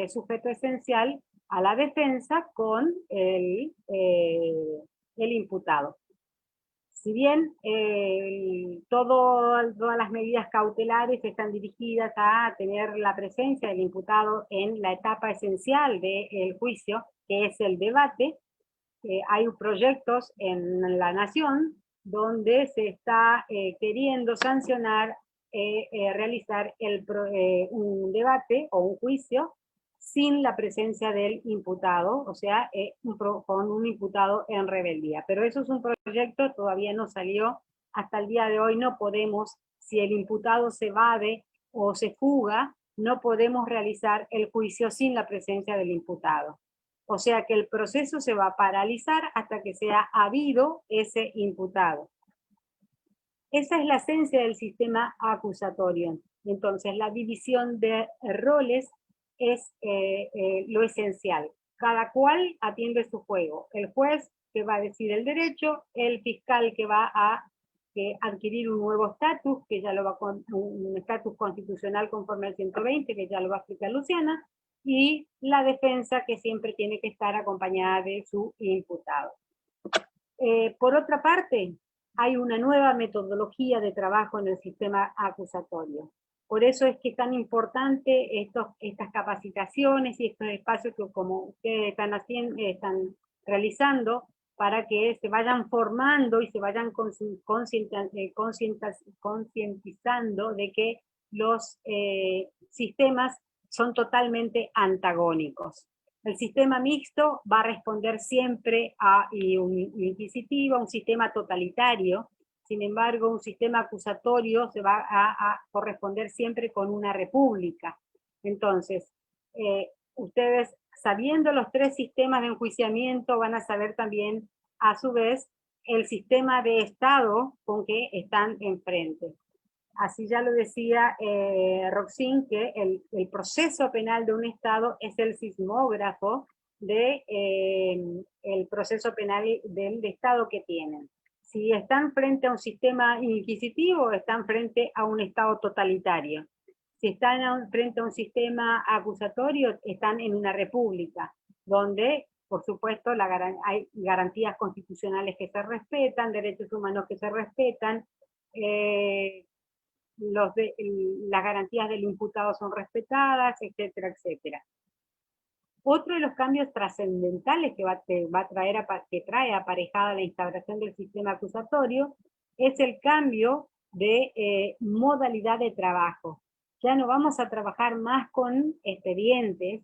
sujeto esencial a la defensa con el imputado. Si bien todas las medidas cautelares están dirigidas a tener la presencia del imputado en la etapa esencial del juicio, que es el debate, hay proyectos en la Nación donde se está queriendo sancionar, realizar un debate o un juicio sin la presencia del imputado, o sea, con un imputado en rebeldía. Pero eso es un proyecto, todavía no salió, hasta el día de hoy no podemos, si el imputado se evade o se fuga, no podemos realizar el juicio sin la presencia del imputado. O sea que el proceso se va a paralizar hasta que sea habido ese imputado. Esa es la esencia del sistema acusatorio. Entonces, la división de roles es lo esencial. Cada cual atiende su juego. El juez que va a decir el derecho, el fiscal que va a adquirir un nuevo estatus, que ya lo va con un estatus constitucional conforme al 120, que ya lo va a explicar Luciana, y la defensa que siempre tiene que estar acompañada de su imputado. Por otra parte, hay una nueva metodología de trabajo en el sistema acusatorio. Por eso es que es tan importante estas capacitaciones y estos espacios que como ustedes están realizando para que se vayan formando y se vayan concientizando de que los sistemas son totalmente antagónicos. El sistema mixto va a responder siempre a un inquisitivo, a un sistema totalitario. Sin embargo, un sistema acusatorio se va a corresponder siempre con una república. Entonces, ustedes, sabiendo los tres sistemas de enjuiciamiento, van a saber también, a su vez, el sistema de Estado con que están enfrente. Así ya lo decía Roxin, que el proceso penal de un Estado es el sismógrafo del proceso penal del Estado que tienen. Si están frente a un sistema inquisitivo, están frente a un Estado totalitario. Si están frente a un sistema acusatorio, están en una república, donde, por supuesto, hay garantías constitucionales que se respetan, derechos humanos que se respetan, las garantías del imputado son respetadas, etcétera, etcétera. Otro de los cambios trascendentales que trae aparejada la instauración del sistema acusatorio es el cambio de modalidad de trabajo. Ya no vamos a trabajar más con expedientes,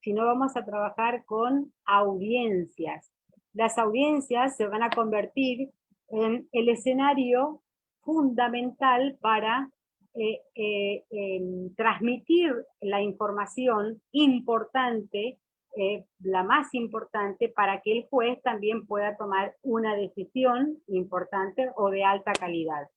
sino vamos a trabajar con audiencias. Las audiencias se van a convertir en el escenario fundamental para transmitir la información importante, la más importante, para que el juez también pueda tomar una decisión importante o de alta calidad.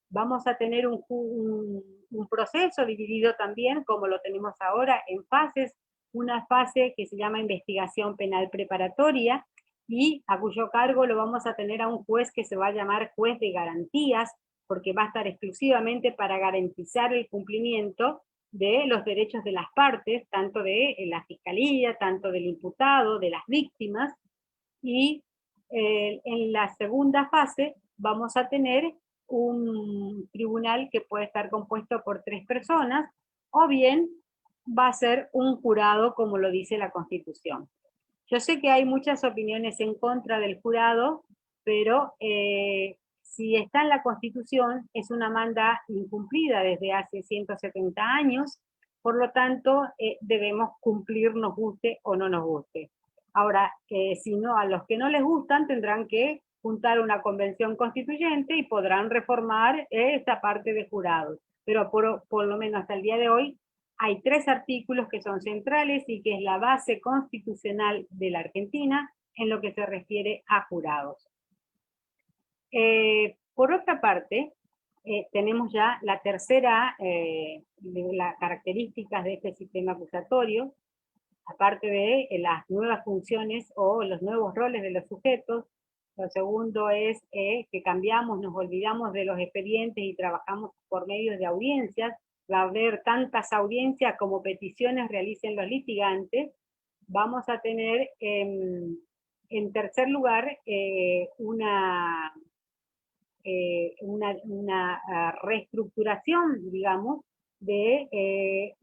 Vamos a tener un proceso dividido también, como lo tenemos ahora, en fases. Una fase que se llama investigación penal preparatoria, y a cuyo cargo lo vamos a tener a un juez que se va a llamar juez de garantías, porque va a estar exclusivamente para garantizar el cumplimiento de los derechos de las partes, tanto de la fiscalía, tanto del imputado, de las víctimas. Y en la segunda fase vamos a tener un tribunal que puede estar compuesto por 3 personas, o bien va a ser un jurado, como lo dice la Constitución. Yo sé que hay muchas opiniones en contra del jurado, pero si está en la Constitución, es una manda incumplida desde hace 170 años, por lo tanto, debemos cumplir, nos guste o no nos guste. Ahora, si no, a los que no les gustan tendrán que juntar una convención constituyente y podrán reformar esta parte de jurados. Pero por lo menos hasta el día de hoy, hay 3 artículos que son centrales y que es la base constitucional de la Argentina en lo que se refiere a jurados. Por otra parte, tenemos ya la tercera de las características de este sistema acusatorio, aparte de las nuevas funciones o los nuevos roles de los sujetos. Lo segundo es que cambiamos, nos olvidamos de los expedientes y trabajamos por medio de audiencias, va a haber tantas audiencias como peticiones realicen los litigantes, vamos a tener en tercer lugar una reestructuración, digamos, de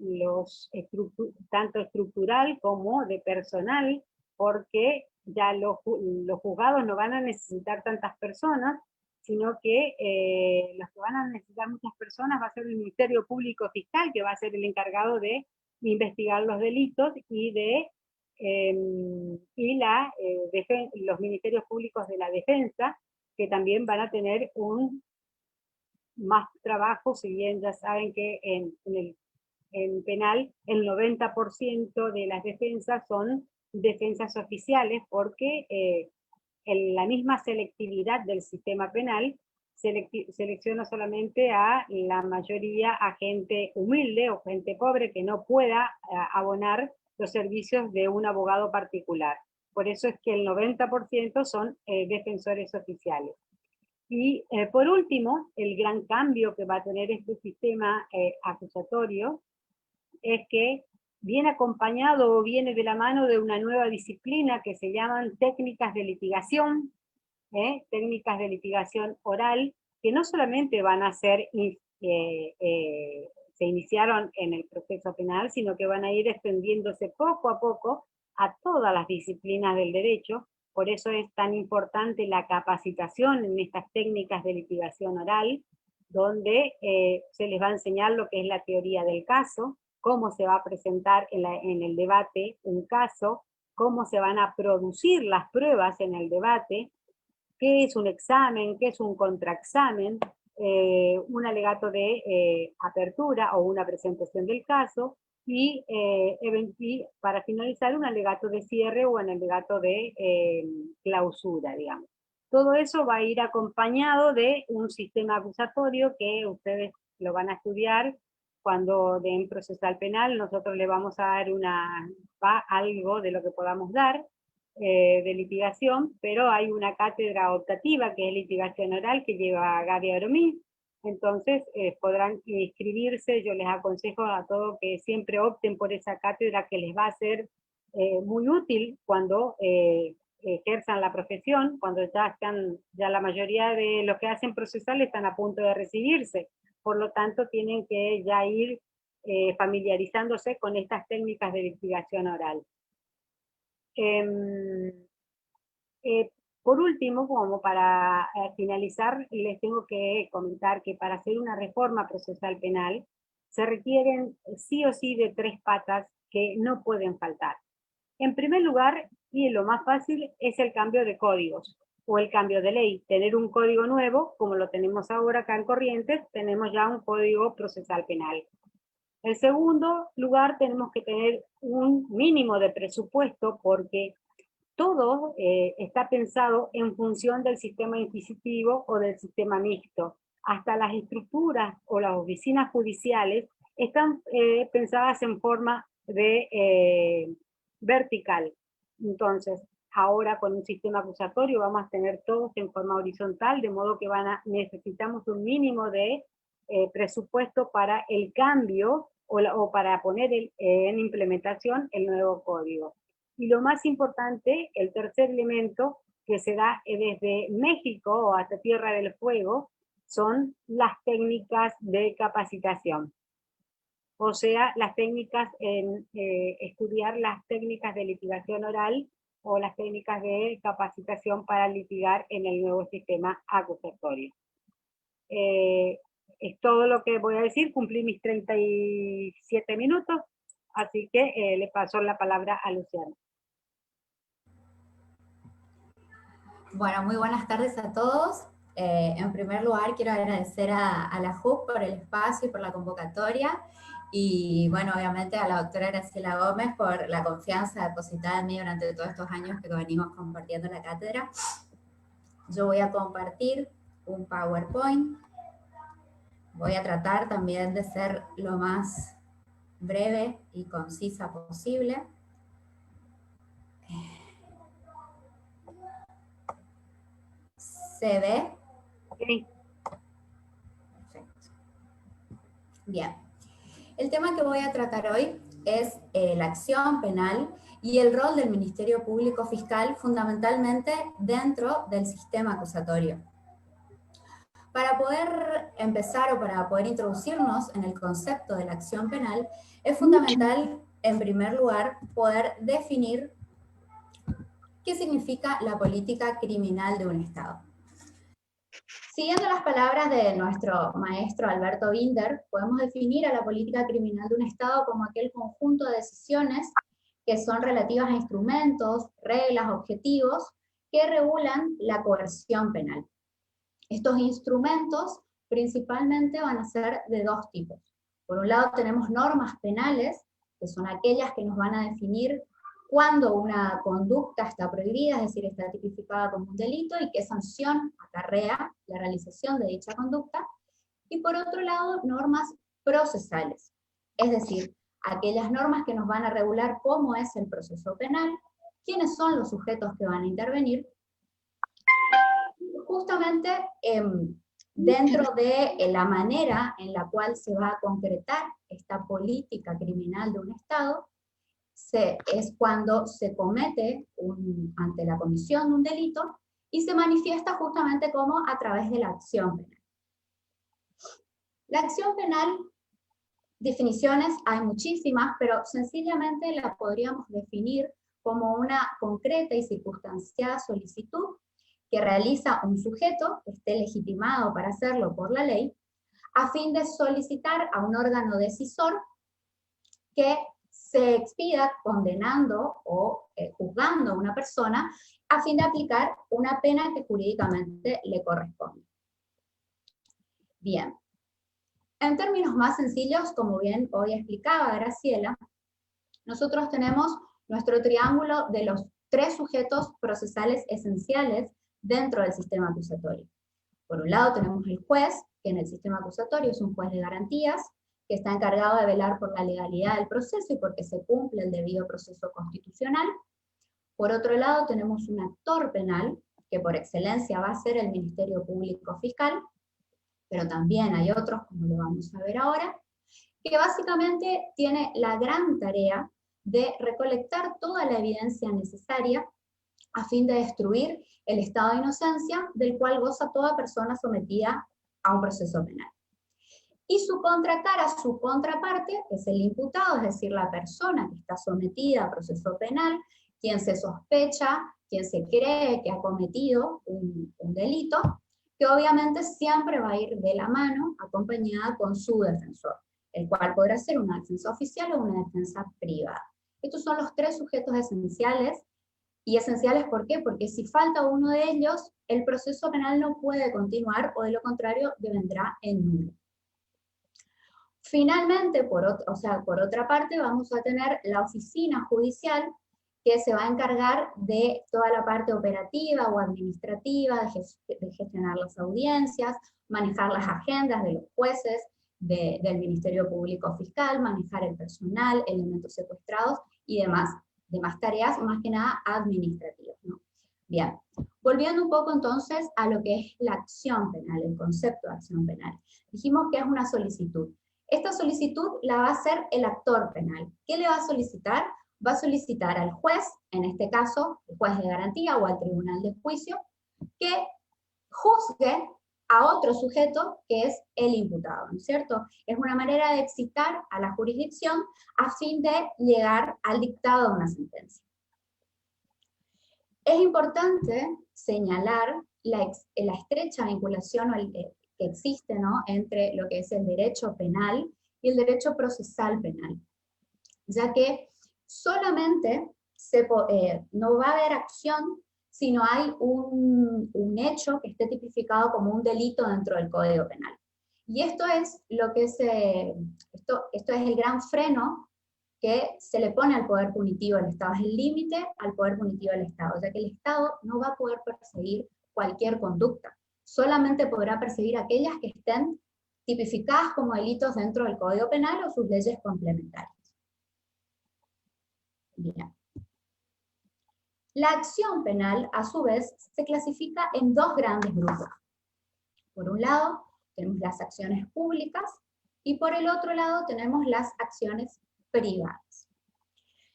tanto estructural como de personal, porque ya los juzgados no van a necesitar tantas personas, sino que los que van a necesitar muchas personas va a ser el Ministerio Público Fiscal, que va a ser el encargado de investigar los delitos y de los ministerios públicos de la defensa, que también van a tener más trabajo, si bien ya saben que en penal el 90% de las defensas son defensas oficiales, porque en la misma selectividad del sistema penal selecciona solamente a la mayoría a gente humilde o gente pobre que no pueda abonar los servicios de un abogado particular. Por eso es que el 90% son defensores oficiales. Y por último, el gran cambio que va a tener este sistema acusatorio es que viene acompañado o viene de la mano de una nueva disciplina que se llaman técnicas de litigación, oral, que no solamente van a ser, se iniciaron en el proceso penal, sino que van a ir extendiéndose poco a poco a todas las disciplinas del derecho. Por eso es tan importante la capacitación en estas técnicas de litigación oral, donde se les va a enseñar lo que es la teoría del caso, cómo se va a presentar en el debate un caso, cómo se van a producir las pruebas en el debate, qué es un examen, qué es un contraexamen, un alegato de apertura o una presentación del caso, y para finalizar un alegato de cierre o un alegato de clausura, digamos. Todo eso va a ir acompañado de un sistema acusatorio que ustedes lo van a estudiar cuando den procesal penal. Nosotros le vamos a dar algo de lo que podamos dar, de litigación, pero hay una cátedra optativa que es litigación oral que lleva Gaby Aromí. Entonces podrán inscribirse. Yo les aconsejo a todos que siempre opten por esa cátedra, que les va a ser muy útil cuando ejerzan la profesión, cuando ya la mayoría de los que hacen procesal están a punto de recibirse. Por lo tanto, tienen que ya ir familiarizándose con estas técnicas de litigación oral. Por último, como para finalizar, les tengo que comentar que para hacer una reforma procesal penal se requieren sí o sí de 3 patas que no pueden faltar. En primer lugar, y lo más fácil, es el cambio de códigos o el cambio de ley. Tener un código nuevo, como lo tenemos ahora acá en Corrientes, tenemos ya un código procesal penal. En segundo lugar, tenemos que tener un mínimo de presupuesto, porque todo está pensado en función del sistema inquisitivo o del sistema mixto. Hasta las estructuras o las oficinas judiciales están pensadas en forma de vertical. Entonces, ahora con un sistema acusatorio vamos a tener todos en forma horizontal, de modo que necesitamos un mínimo de presupuesto para el cambio o para poner en implementación el nuevo código. Y lo más importante, el tercer elemento que se da desde México hasta Tierra del Fuego, son las técnicas de capacitación. O sea, las técnicas estudiar las técnicas de litigación oral o las técnicas de capacitación para litigar en el nuevo sistema acusatorio. Es todo lo que voy a decir. Cumplí mis 37 minutos, así que le paso la palabra a Luciana. Bueno, muy buenas tardes a todos. En primer lugar, quiero agradecer a la JUC por el espacio y por la convocatoria. Y bueno, obviamente a la doctora Graciela Gómez por la confianza depositada en mí durante todos estos años que venimos compartiendo la cátedra. Yo voy a compartir un PowerPoint. Voy a tratar también de ser lo más breve y concisa posible. ¿Se ve? Sí. Perfecto. Bien. El tema que voy a tratar hoy es la acción penal y el rol del Ministerio Público Fiscal fundamentalmente dentro del sistema acusatorio. Para poder empezar o para poder introducirnos en el concepto de la acción penal, es fundamental, en primer lugar, poder definir qué significa la política criminal de un Estado. Siguiendo las palabras de nuestro maestro Alberto Binder, podemos definir a la política criminal de un Estado como aquel conjunto de decisiones que son relativas a instrumentos, reglas, objetivos que regulan la coerción penal. Estos instrumentos principalmente van a ser de dos tipos. Por un lado tenemos normas penales, que son aquellas que nos van a definir cuándo una conducta está prohibida, es decir, está tipificada como un delito, y qué sanción acarrea la realización de dicha conducta. Y por otro lado, normas procesales, es decir, aquellas normas que nos van a regular cómo es el proceso penal, quiénes son los sujetos que van a intervenir. Justamente dentro de la manera en la cual se va a concretar esta política criminal de un Estado, es cuando se comete ante la comisión de un delito y se manifiesta justamente como a través de la acción penal. La acción penal, definiciones hay muchísimas, pero sencillamente la podríamos definir como una concreta y circunstanciada solicitud que realiza un sujeto que esté legitimado para hacerlo por la ley, a fin de solicitar a un órgano decisor que se expida condenando o juzgando a una persona a fin de aplicar una pena que jurídicamente le corresponde. Bien, en términos más sencillos, como bien hoy explicaba Graciela, nosotros tenemos nuestro triángulo de los tres sujetos procesales esenciales dentro del sistema acusatorio. Por un lado tenemos el juez, que en el sistema acusatorio es un juez de garantías, que está encargado de velar por la legalidad del proceso y porque se cumple el debido proceso constitucional. Por otro lado tenemos un actor penal, que por excelencia va a ser el Ministerio Público Fiscal, pero también hay otros, como lo vamos a ver ahora, que básicamente tiene la gran tarea de recolectar toda la evidencia necesaria a fin de destruir el estado de inocencia del cual goza toda persona sometida a un proceso penal. Y su contracara, su contraparte, es el imputado, es decir, la persona que está sometida a proceso penal, quien se sospecha, quien se cree que ha cometido un delito, que obviamente siempre va a ir de la mano acompañada con su defensor, el cual podrá ser una defensa oficial o una defensa privada. Estos son los tres sujetos esenciales. ¿Y esenciales por qué? Porque si falta uno de ellos, el proceso penal no puede continuar, o de lo contrario, devendrá en nulo. Finalmente, por otra parte, vamos a tener la oficina judicial, que se va a encargar de toda la parte operativa o administrativa, de gestionar las audiencias, manejar las agendas de los jueces, del Ministerio Público Fiscal, manejar el personal, elementos secuestrados y demás tareas, más que nada administrativas, ¿no? Bien, volviendo un poco entonces a lo que es la acción penal, el concepto de acción penal. Dijimos que es una solicitud. Esta solicitud la va a hacer el actor penal. ¿Qué le va a solicitar? Va a solicitar al juez, en este caso, el juez de garantía o al tribunal de juicio, que juzgue a otro sujeto que es el imputado, ¿no es cierto? Es una manera de excitar a la jurisdicción a fin de llegar al dictado de una sentencia. Es importante señalar la estrecha vinculación que existe, ¿no?, entre lo que es el derecho penal y el derecho procesal penal, ya que solamente no va a haber acción si no hay un hecho que esté tipificado como un delito dentro del Código Penal. Y esto es lo que esto es el gran freno que se le pone al poder punitivo del Estado, es el límite al poder punitivo del Estado, ya que el Estado no va a poder perseguir cualquier conducta, solamente podrá perseguir aquellas que estén tipificadas como delitos dentro del Código Penal o sus leyes complementarias. Bien. La acción penal, a su vez, se clasifica en dos grandes grupos. Por un lado, tenemos las acciones públicas, y por el otro lado tenemos las acciones privadas.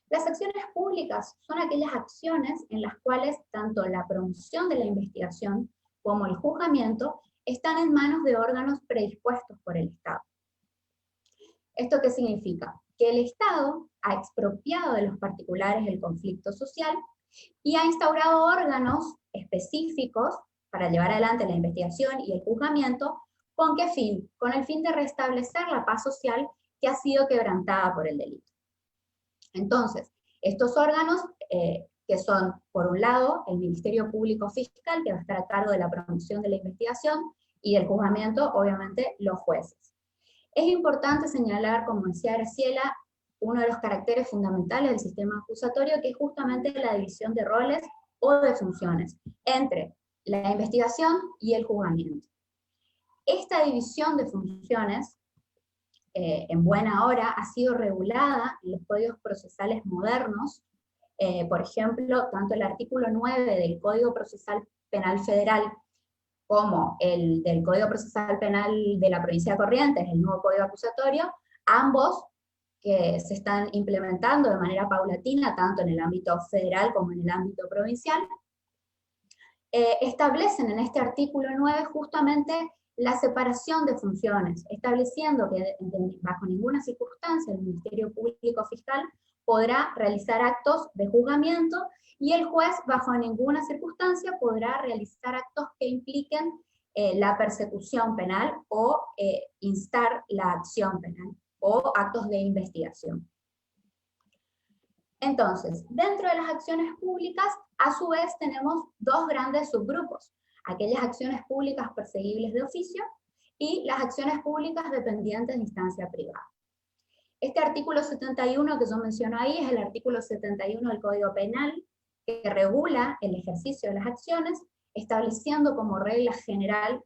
Las acciones públicas son aquellas acciones en las cuales tanto la promoción de la investigación como el juzgamiento están en manos de órganos predispuestos por el Estado. ¿Esto qué significa? Que el Estado ha expropiado de los particulares el conflicto social y ha instaurado órganos específicos para llevar adelante la investigación y el juzgamiento. ¿Con qué fin? Con el fin de restablecer la paz social que ha sido quebrantada por el delito. Entonces, estos órganos, que son, por un lado, el Ministerio Público Fiscal, que va a estar a cargo de la promoción de la investigación, y del juzgamiento, obviamente, los jueces. Es importante señalar, como decía Graciela, uno de los caracteres fundamentales del sistema acusatorio, que es justamente la división de roles o de funciones entre la investigación y el juzgamiento. Esta división de funciones, en buena hora, ha sido regulada en los códigos procesales modernos. Por ejemplo, tanto el artículo 9 del Código Procesal Penal Federal como el del Código Procesal Penal de la provincia de Corrientes, el nuevo Código Acusatorio, ambos que se están implementando de manera paulatina, tanto en el ámbito federal como en el ámbito provincial, establecen en este artículo 9 justamente la separación de funciones, estableciendo que bajo ninguna circunstancia el Ministerio Público Fiscal podrá realizar actos de juzgamiento y el juez bajo ninguna circunstancia podrá realizar actos que impliquen la persecución penal o instar la acción penal o actos de investigación. Entonces, dentro de las acciones públicas, a su vez tenemos dos grandes subgrupos: aquellas acciones públicas perseguibles de oficio y las acciones públicas dependientes de instancia privada. Este artículo 71 que yo menciono ahí es el artículo 71 del Código Penal, que regula el ejercicio de las acciones, estableciendo como regla general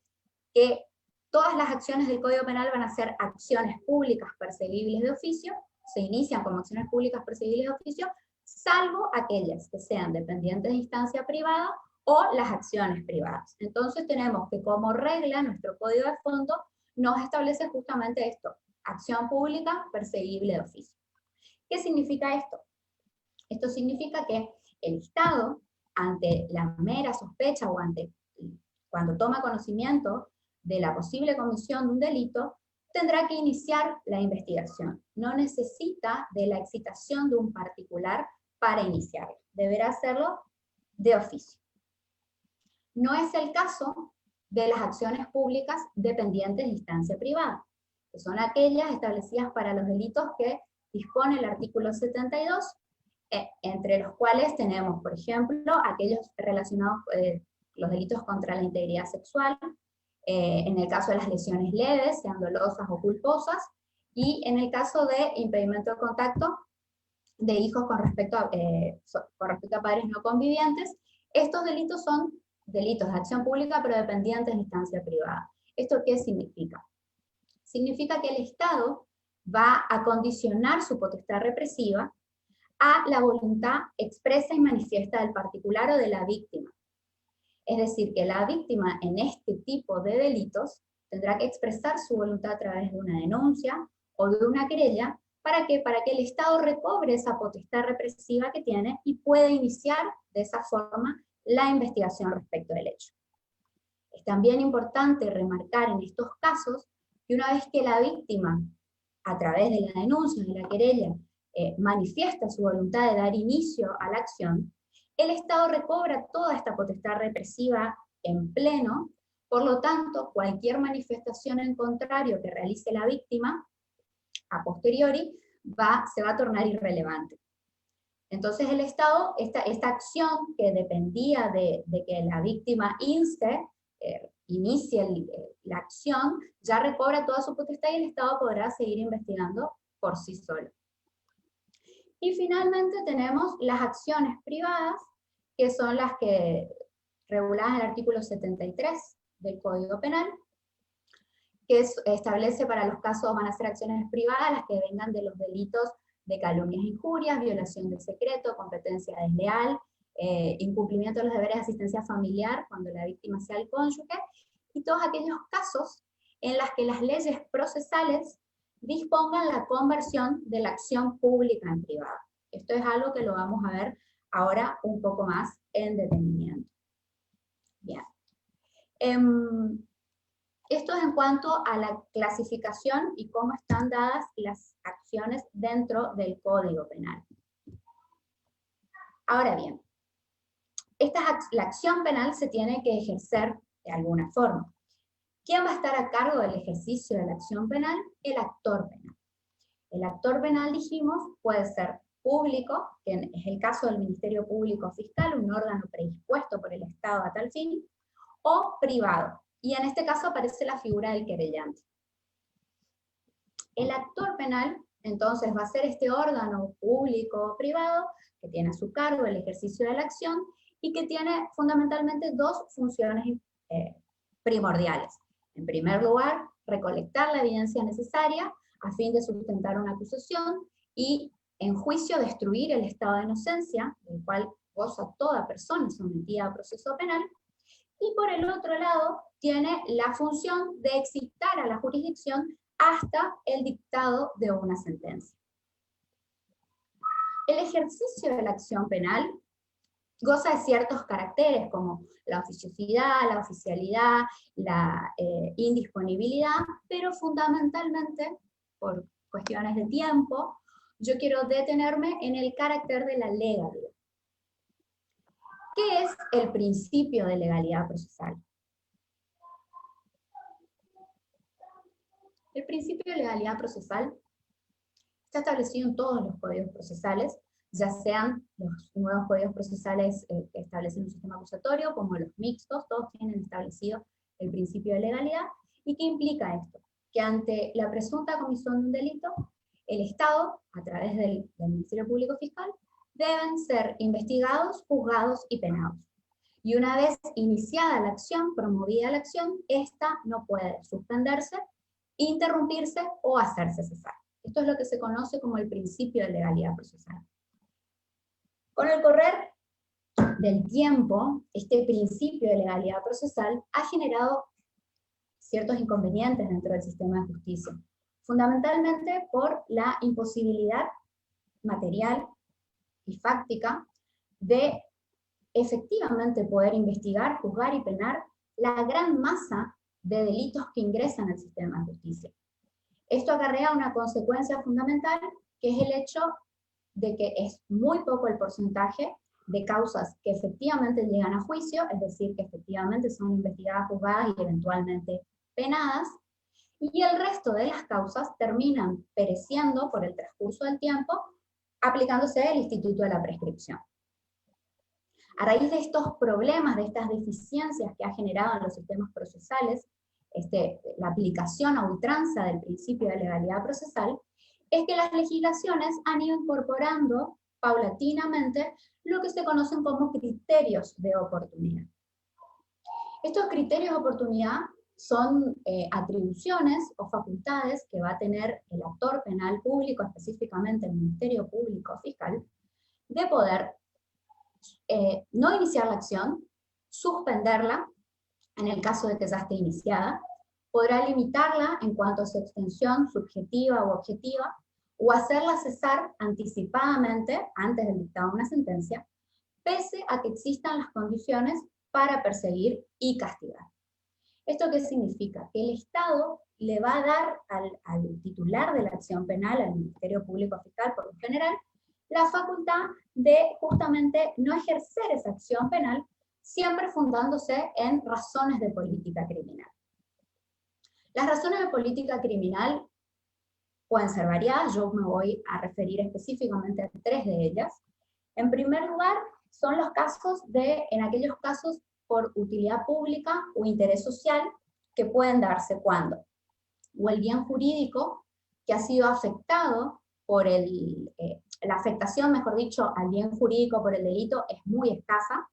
que todas las acciones del Código Penal van a ser acciones públicas perseguibles de oficio, se inician como acciones públicas perseguibles de oficio, salvo aquellas que sean dependientes de instancia privada o las acciones privadas. Entonces tenemos que como regla nuestro código de fondo nos establece justamente esto: acción pública perseguible de oficio. ¿Qué significa esto? Esto significa que el Estado, ante la mera sospecha o cuando toma conocimiento de la posible comisión de un delito, tendrá que iniciar la investigación. No necesita de la excitación de un particular para iniciarla. Deberá hacerlo de oficio. No es el caso de las acciones públicas dependientes de instancia privada, que son aquellas establecidas para los delitos que dispone el artículo 72, entre los cuales tenemos, por ejemplo, aquellos relacionados con los delitos contra la integridad sexual, en el caso de las lesiones leves, sean dolosas o culposas, y en el caso de impedimento de contacto de hijos con respecto a padres no convivientes. Estos delitos son delitos de acción pública pero dependientes de instancia privada. ¿Esto qué significa? Significa que el Estado va a condicionar su potestad represiva a la voluntad expresa y manifiesta del particular o de la víctima. Es decir, que la víctima en este tipo de delitos tendrá que expresar su voluntad a través de una denuncia o de una querella. ¿Para qué? Para que el Estado recobre esa potestad represiva que tiene y pueda iniciar de esa forma la investigación respecto del hecho. Es también importante remarcar en estos casos que una vez que la víctima, a través de la denuncia, de la querella, manifiesta su voluntad de dar inicio a la acción, el Estado recobra toda esta potestad represiva en pleno. Por lo tanto, cualquier manifestación en contrario que realice la víctima, a posteriori, se va a tornar irrelevante. Entonces el Estado, esta acción que dependía de que la víctima inicie la acción, ya recobra toda su potestad y el Estado podrá seguir investigando por sí solo. Y finalmente tenemos las acciones privadas, que son las que reguladas en el artículo 73 del Código Penal, que establece para los casos, van a ser acciones privadas las que vengan de los delitos de calumnias e injurias, violación del secreto, competencia desleal, incumplimiento de los deberes de asistencia familiar cuando la víctima sea el cónyuge, y todos aquellos casos en los que las leyes procesales dispongan la conversión de la acción pública en privada. Esto es algo que lo vamos a ver ahora un poco más en detenimiento. Bien. Esto es en cuanto a la clasificación y cómo están dadas las acciones dentro del Código Penal. Ahora bien, la acción penal se tiene que ejercer de alguna forma. ¿Quién va a estar a cargo del ejercicio de la acción penal? El actor penal. El actor penal, dijimos, puede ser público, que es el caso del Ministerio Público Fiscal, un órgano predispuesto por el Estado a tal fin, o privado, y en este caso aparece la figura del querellante. El actor penal, entonces, va a ser este órgano público o privado que tiene a su cargo el ejercicio de la acción y que tiene fundamentalmente dos funciones primordiales. En primer lugar, recolectar la evidencia necesaria a fin de sustentar una acusación y, en juicio, destruir el estado de inocencia, del cual goza toda persona sometida a proceso penal. Y por el otro lado, tiene la función de excitar a la jurisdicción hasta el dictado de una sentencia. El ejercicio de la acción penal goza de ciertos caracteres como la oficiosidad, la oficialidad, la indisponibilidad, pero fundamentalmente, por cuestiones de tiempo, yo quiero detenerme en el carácter de la legalidad. ¿Qué es el principio de legalidad procesal? El principio de legalidad procesal está establecido en todos los códigos procesales, ya sean los nuevos códigos procesales que establecen un sistema acusatorio, como los mixtos, todos tienen establecido el principio de legalidad. ¿Y qué implica esto? Que ante la presunta comisión de un delito, el Estado, a través del Ministerio Público Fiscal, deben ser investigados, juzgados y penados. Y una vez iniciada la acción, promovida la acción, esta no puede suspenderse, interrumpirse o hacerse cesar. Esto es lo que se conoce como el principio de legalidad procesal. Con el correr del tiempo, este principio de legalidad procesal ha generado ciertos inconvenientes dentro del sistema de justicia, fundamentalmente por la imposibilidad material y fáctica de efectivamente poder investigar, juzgar y penar la gran masa de delitos que ingresan al sistema de justicia. Esto acarrea una consecuencia fundamental, que es el hecho de que es muy poco el porcentaje de causas que efectivamente llegan a juicio, es decir, que efectivamente son investigadas, juzgadas y eventualmente penadas, y el resto de las causas terminan pereciendo por el transcurso del tiempo, aplicándose el instituto de la prescripción. A raíz de estos problemas, de estas deficiencias que ha generado en los sistemas procesales, la aplicación a ultranza del principio de legalidad procesal, es que las legislaciones han ido incorporando paulatinamente lo que se conocen como criterios de oportunidad. Estos criterios de oportunidad son atribuciones o facultades que va a tener el actor penal público, específicamente el Ministerio Público Fiscal, de poder no iniciar la acción, suspenderla, en el caso de que ya esté iniciada, podrá limitarla en cuanto a su extensión subjetiva u objetiva, o hacerla cesar anticipadamente, antes del dictado de una sentencia, pese a que existan las condiciones para perseguir y castigar. ¿Esto qué significa? Que el Estado le va a dar al titular de la acción penal, al Ministerio Público Fiscal por lo general, la facultad de justamente no ejercer esa acción penal, siempre fundándose en razones de política criminal. Las razones de política criminal pueden ser variadas, yo me voy a referir específicamente a tres de ellas. En primer lugar, son los casos en aquellos casos por utilidad pública o interés social que pueden darse cuando o el bien jurídico que ha sido afectado por la afectación, mejor dicho, al bien jurídico por el delito es muy escasa,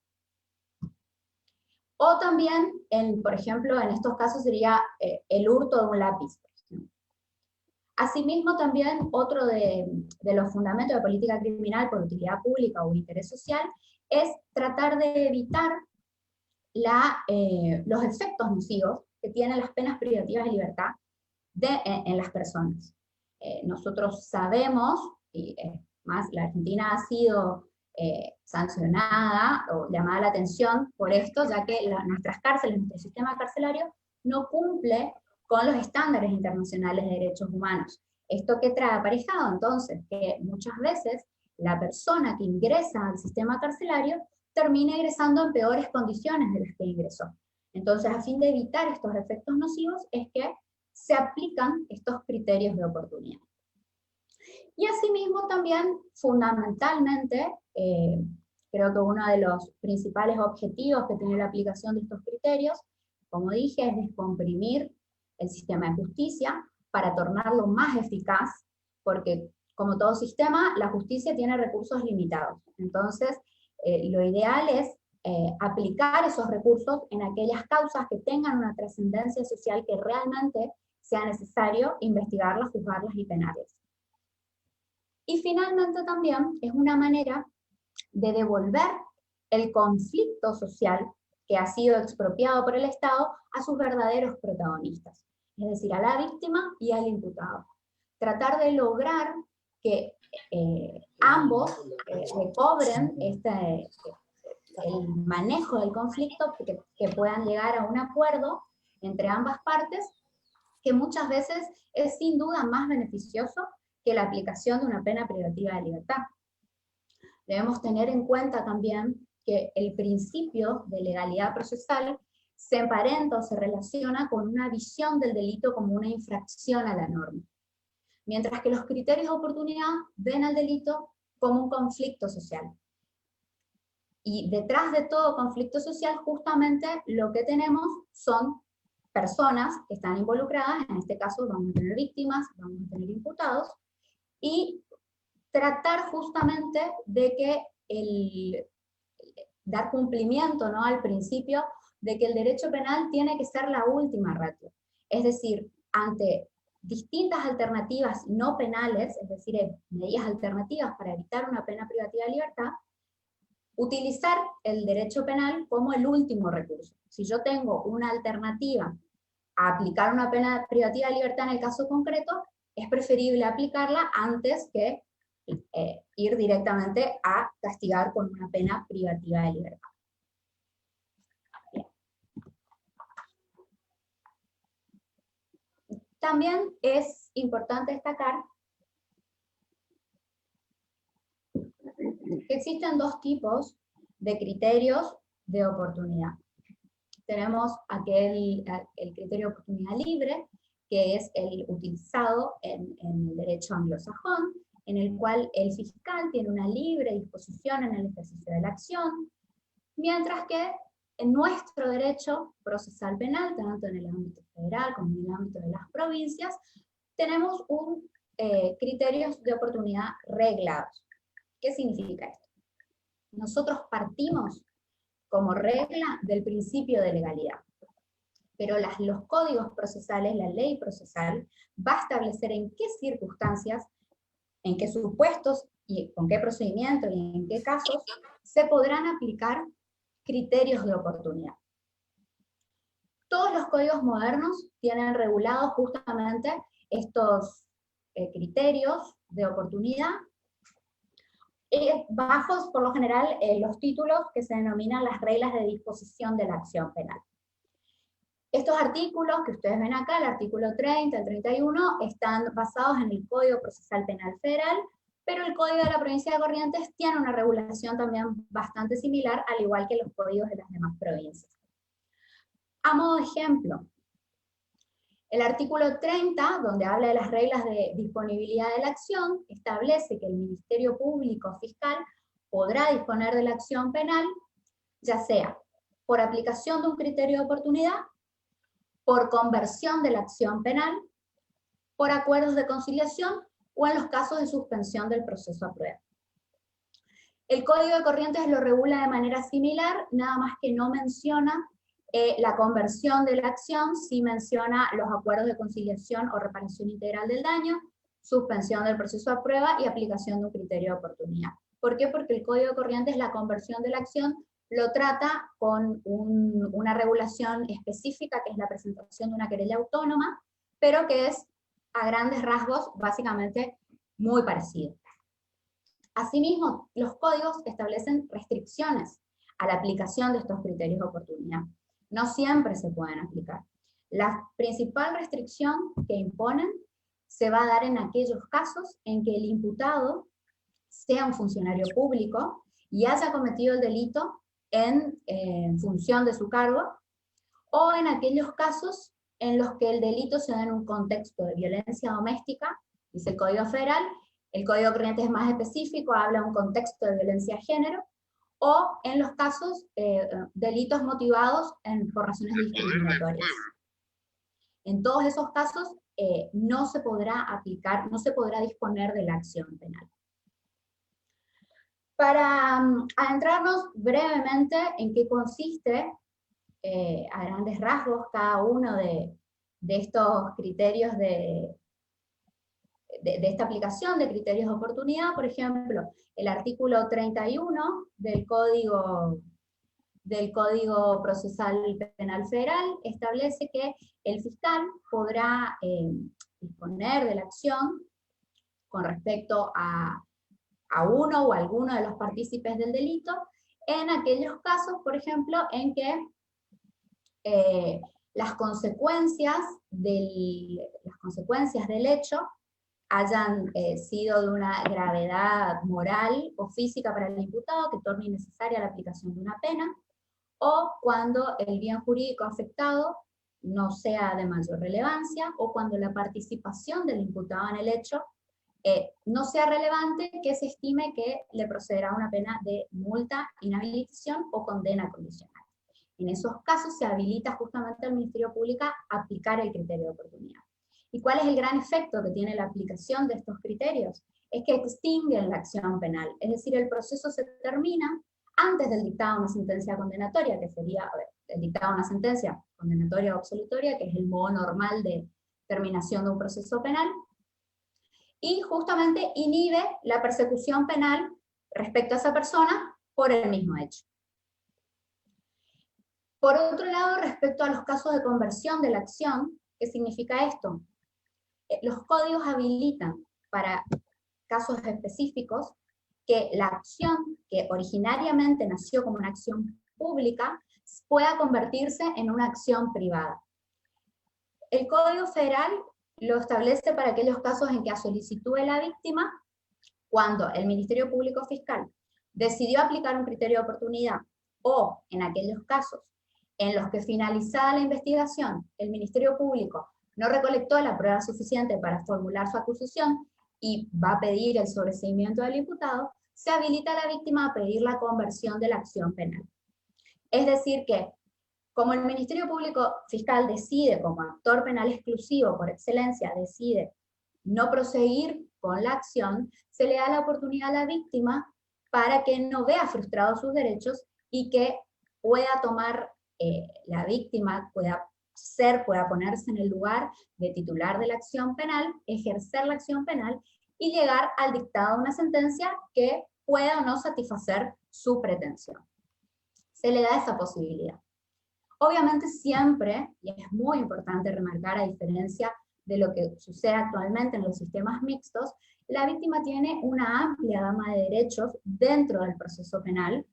o también, por ejemplo, en estos casos sería el hurto de un lápiz. Asimismo, también otro de los fundamentos de política criminal por utilidad pública o interés social es tratar de evitar los efectos nocivos que tienen las penas privativas de libertad en las personas. nosotros sabemos, y más la Argentina ha sido sancionada o llamada la atención por esto, ya que nuestras cárceles, nuestro sistema carcelario, no cumple con los estándares internacionales de derechos humanos. ¿Esto qué trae aparejado? Entonces, que muchas veces la persona que ingresa al sistema carcelario termina ingresando en peores condiciones de las que ingresó. Entonces, a fin de evitar estos efectos nocivos, es que se aplican estos criterios de oportunidad. Y asimismo también, fundamentalmente, creo que uno de los principales objetivos que tiene la aplicación de estos criterios, como dije, es descomprimir el sistema de justicia para tornarlo más eficaz, porque como todo sistema, la justicia tiene recursos limitados. Entonces, lo ideal es aplicar esos recursos en aquellas causas que tengan una trascendencia social que realmente sea necesario investigarlas, juzgarlas y penarlas. Y finalmente también es una manera de devolver el conflicto social que ha sido expropiado por el Estado a sus verdaderos protagonistas, es decir, a la víctima y al imputado. Tratar de lograr que ambos recobren el manejo del conflicto, que puedan llegar a un acuerdo entre ambas partes, que muchas veces es sin duda más beneficioso que la aplicación de una pena privativa de libertad. Debemos tener en cuenta también que el principio de legalidad procesal se emparenta o se relaciona con una visión del delito como una infracción a la norma, mientras que los criterios de oportunidad ven al delito como un conflicto social. Y detrás de todo conflicto social, justamente lo que tenemos son personas que están involucradas, en este caso vamos a tener víctimas, vamos a tener imputados, y tratar justamente de que dar cumplimiento, ¿no?, al principio de que el derecho penal tiene que ser la última ratio. Es decir, ante distintas alternativas no penales, es decir, medidas alternativas para evitar una pena privativa de libertad, utilizar el derecho penal como el último recurso. Si yo tengo una alternativa a aplicar una pena privativa de libertad en el caso concreto, es preferible aplicarla antes que ir directamente a castigar con una pena privativa de libertad. Bien. También es importante destacar que existen dos tipos de criterios de oportunidad. Tenemos el criterio de oportunidad libre, que es el utilizado en el derecho anglosajón, en el cual el fiscal tiene una libre disposición en el ejercicio de la acción, mientras que en nuestro derecho procesal penal, tanto en el ámbito federal como en el ámbito de las provincias, tenemos criterios de oportunidad reglados. ¿Qué significa esto? Nosotros partimos como regla del principio de legalidad, pero los códigos procesales, la ley procesal, va a establecer en qué circunstancias, en qué supuestos, y con qué procedimiento y en qué casos se podrán aplicar criterios de oportunidad. Todos los códigos modernos tienen regulados justamente estos criterios de oportunidad, bajos por lo general los títulos que se denominan las reglas de disposición de la acción penal. Estos artículos que ustedes ven acá, el artículo 30, el 31, están basados en el Código Procesal Penal Federal, pero el Código de la Provincia de Corrientes tiene una regulación también bastante similar, al igual que los códigos de las demás provincias. A modo de ejemplo, el artículo 30, donde habla de las reglas de disponibilidad de la acción, establece que el Ministerio Público Fiscal podrá disponer de la acción penal, ya sea por aplicación de un criterio de oportunidad, por conversión de la acción penal, por acuerdos de conciliación o en los casos de suspensión del proceso a prueba. El Código de Corrientes lo regula de manera similar, nada más que no menciona la conversión de la acción, sí menciona los acuerdos de conciliación o reparación integral del daño, suspensión del proceso a prueba y aplicación de un criterio de oportunidad. ¿Por qué? Porque el Código de Corrientes, la conversión de la acción, lo trata con una regulación específica, que es la presentación de una querella autónoma, pero que es a grandes rasgos, básicamente muy parecido. Asimismo, los códigos establecen restricciones a la aplicación de estos criterios de oportunidad. No siempre se pueden aplicar. La principal restricción que imponen se va a dar en aquellos casos en que el imputado sea un funcionario público y haya cometido el delito en función de su cargo, o en aquellos casos en los que el delito se da en un contexto de violencia doméstica, dice el Código Federal. El Código Corriente es más específico, habla de un contexto de violencia de género, o en los casos delitos motivados por razones discriminatorias. En todos esos casos no se podrá aplicar, no se podrá disponer de la acción penal. Para adentrarnos brevemente en qué consiste, a grandes rasgos, cada uno de estos criterios de esta aplicación de criterios de oportunidad, por ejemplo, el artículo 31 del Código Procesal Penal Federal establece que el fiscal podrá disponer de la acción con respecto a uno o alguno de los partícipes del delito, en aquellos casos, por ejemplo, en que las consecuencias del hecho hayan sido de una gravedad moral o física para el imputado que torne innecesaria la aplicación de una pena, o cuando el bien jurídico afectado no sea de mayor relevancia, o cuando la participación del imputado en el hecho no sea relevante, que se estime que le procederá una pena de multa, inhabilitación o condena condicional. En esos casos se habilita justamente al Ministerio Público a aplicar el criterio de oportunidad. ¿Y cuál es el gran efecto que tiene la aplicación de estos criterios? Es que extinguen la acción penal, es decir, el proceso se termina antes del dictado de una sentencia condenatoria, que sería el dictado de una sentencia condenatoria o absolutoria, que es el modo normal de terminación de un proceso penal, y justamente inhibe la persecución penal respecto a esa persona por el mismo hecho. Por otro lado, respecto a los casos de conversión de la acción, ¿qué significa esto? Los códigos habilitan para casos específicos que la acción que originariamente nació como una acción pública pueda convertirse en una acción privada. El Código Federal lo establece para aquellos casos en que a solicitud de la víctima, cuando el Ministerio Público Fiscal decidió aplicar un criterio de oportunidad, o en aquellos casos en los que finalizada la investigación, el Ministerio Público no recolectó la prueba suficiente para formular su acusación y va a pedir el sobreseimiento del imputado, se habilita a la víctima a pedir la conversión de la acción penal. Es decir que, como el Ministerio Público Fiscal decide, como actor penal exclusivo por excelencia, decide no proseguir con la acción, se le da la oportunidad a la víctima para que no vea frustrados sus derechos y que pueda tomar, la víctima pueda ponerse en el lugar de titular de la acción penal, ejercer la acción penal y llegar al dictado de una sentencia que pueda o no satisfacer su pretensión. Se le da esa posibilidad. Obviamente siempre, y es muy importante remarcar, a diferencia de lo que sucede actualmente en los sistemas mixtos, la víctima tiene una amplia gama de derechos dentro del proceso penal,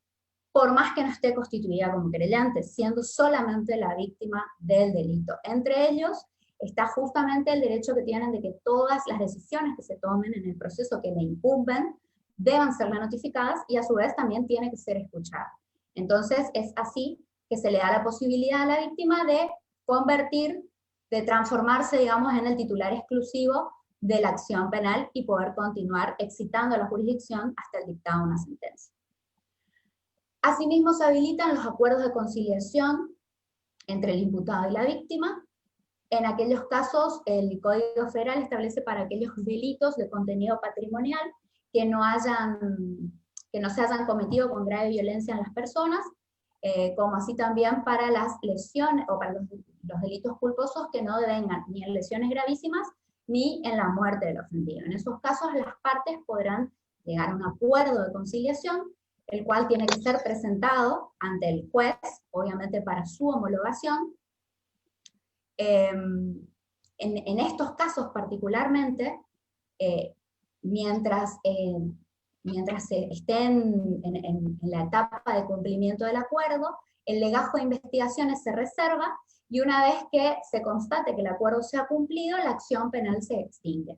por más que no esté constituida como querellante, siendo solamente la víctima del delito. Entre ellos está justamente el derecho que tienen de que todas las decisiones que se tomen en el proceso que le incumben deban serle notificadas y a su vez también tiene que ser escuchada. Entonces es así que se le da la posibilidad a la víctima de convertir, de transformarse, digamos, en el titular exclusivo de la acción penal y poder continuar excitando a la jurisdicción hasta el dictado de una sentencia. Asimismo, se habilitan los acuerdos de conciliación entre el imputado y la víctima. En aquellos casos, el Código Federal establece para aquellos delitos de contenido patrimonial que no se hayan cometido con grave violencia en las personas, como así también para las lesiones o para los delitos culposos que no devengan ni en lesiones gravísimas ni en la muerte del ofendido. En esos casos, las partes podrán llegar a un acuerdo de conciliación, el cual tiene que ser presentado ante el juez, obviamente para su homologación, En estos casos particularmente, mientras estén en la etapa de cumplimiento del acuerdo, el legajo de investigaciones se reserva, y una vez que se constate que el acuerdo se ha cumplido, la acción penal se extingue.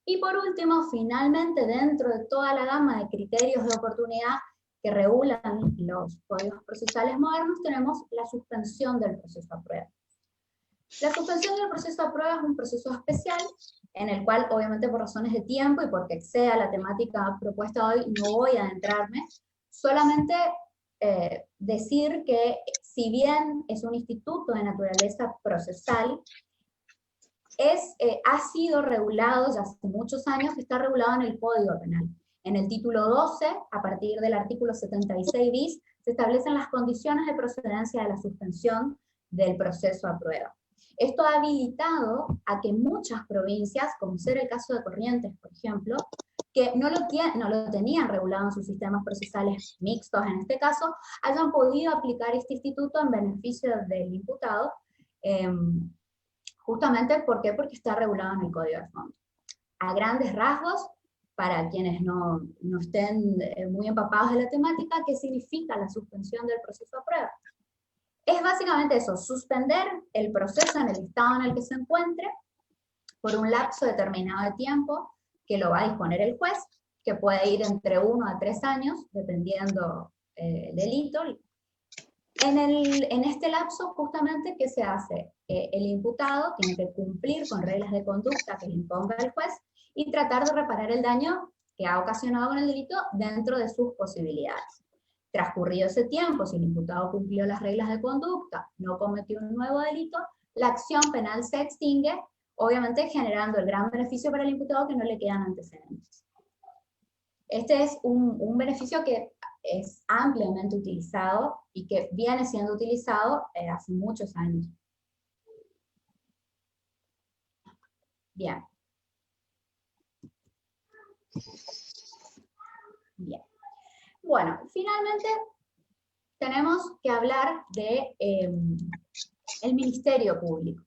Y por último, finalmente, dentro de toda la gama de criterios de oportunidad que regulan los códigos procesales modernos, tenemos la suspensión del proceso a prueba. La suspensión del proceso a prueba es un proceso especial, en el cual, obviamente por razones de tiempo y porque exceda la temática propuesta hoy, no voy a adentrarme, solamente decir que si bien es un instituto de naturaleza procesal, ha sido regulado ya hace muchos años, está regulado en el Código Penal. En el título 12, a partir del artículo 76 bis, se establecen las condiciones de procedencia de la suspensión del proceso a prueba. Esto ha habilitado a que muchas provincias, como ser el caso de Corrientes, por ejemplo, que no lo tenían regulado en sus sistemas procesales mixtos, en este caso, hayan podido aplicar este instituto en beneficio del imputado, justamente, ¿por qué? Porque está regulado en el Código de Fondo. A grandes rasgos, para quienes no estén muy empapados de la temática, ¿qué significa la suspensión del proceso a prueba? Es básicamente eso, suspender el proceso en el estado en el que se encuentre por un lapso determinado de tiempo que lo va a disponer el juez, que puede ir entre 1 a 3 años, dependiendo el delito. En este lapso, justamente, ¿qué se hace? El imputado tiene que cumplir con reglas de conducta que le imponga el juez y tratar de reparar el daño que ha ocasionado con el delito dentro de sus posibilidades. Transcurrido ese tiempo, si el imputado cumplió las reglas de conducta, no cometió un nuevo delito, la acción penal se extingue, obviamente generando el gran beneficio para el imputado que no le quedan antecedentes. Este es un beneficio que es ampliamente utilizado y que viene siendo utilizado hace muchos años. Bien. Bien. Bueno, finalmente tenemos que hablar de el Ministerio Público.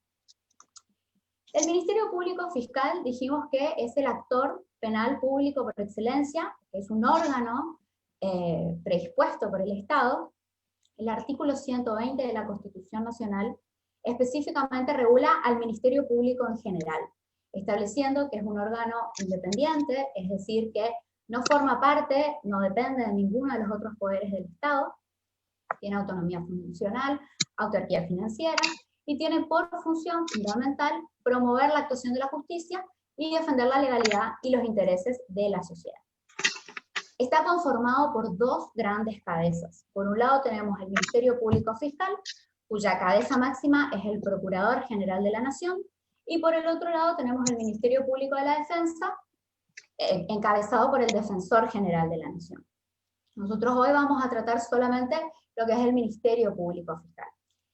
El Ministerio Público Fiscal dijimos que es el actor penal público por excelencia, es un órgano predispuesto por el Estado. El artículo 120 de la Constitución Nacional específicamente regula al Ministerio Público en general, estableciendo que es un órgano independiente, es decir, que no forma parte, no depende de ninguno de los otros poderes del Estado, tiene autonomía funcional, autarquía financiera, y tiene por función fundamental promover la actuación de la justicia y defender la legalidad y los intereses de la sociedad. Está conformado por dos grandes cabezas. Por un lado tenemos el Ministerio Público Fiscal, cuya cabeza máxima es el Procurador General de la Nación, y por el otro lado tenemos el Ministerio Público de la Defensa, encabezado por el Defensor General de la Nación. Nosotros hoy vamos a tratar solamente lo que es el Ministerio Público Fiscal.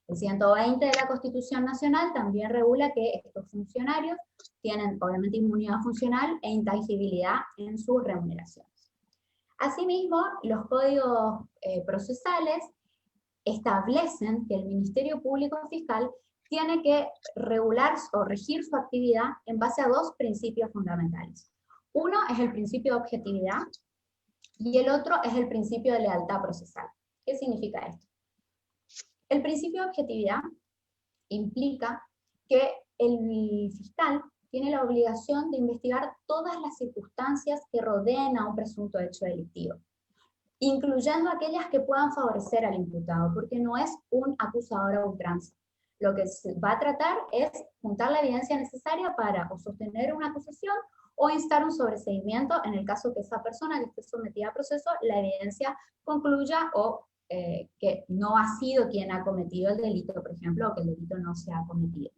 El 120 de la Constitución Nacional también regula que estos funcionarios tienen obviamente inmunidad funcional e intangibilidad en sus remuneraciones. Asimismo, los códigos procesales establecen que el Ministerio Público Fiscal tiene que regular o regir su actividad en base a dos principios fundamentales. Uno es el principio de objetividad y el otro es el principio de lealtad procesal. ¿Qué significa esto? El principio de objetividad implica que el fiscal tiene la obligación de investigar todas las circunstancias que rodeen a un presunto hecho delictivo, incluyendo aquellas que puedan favorecer al imputado, porque no es un acusador a ultranza. Lo que se va a tratar es juntar la evidencia necesaria para o sostener una acusación o instar un sobreseimiento en el caso que esa persona que esté sometida a proceso, la evidencia concluya o que no ha sido quien ha cometido el delito, por ejemplo, o que el delito no se ha cometido.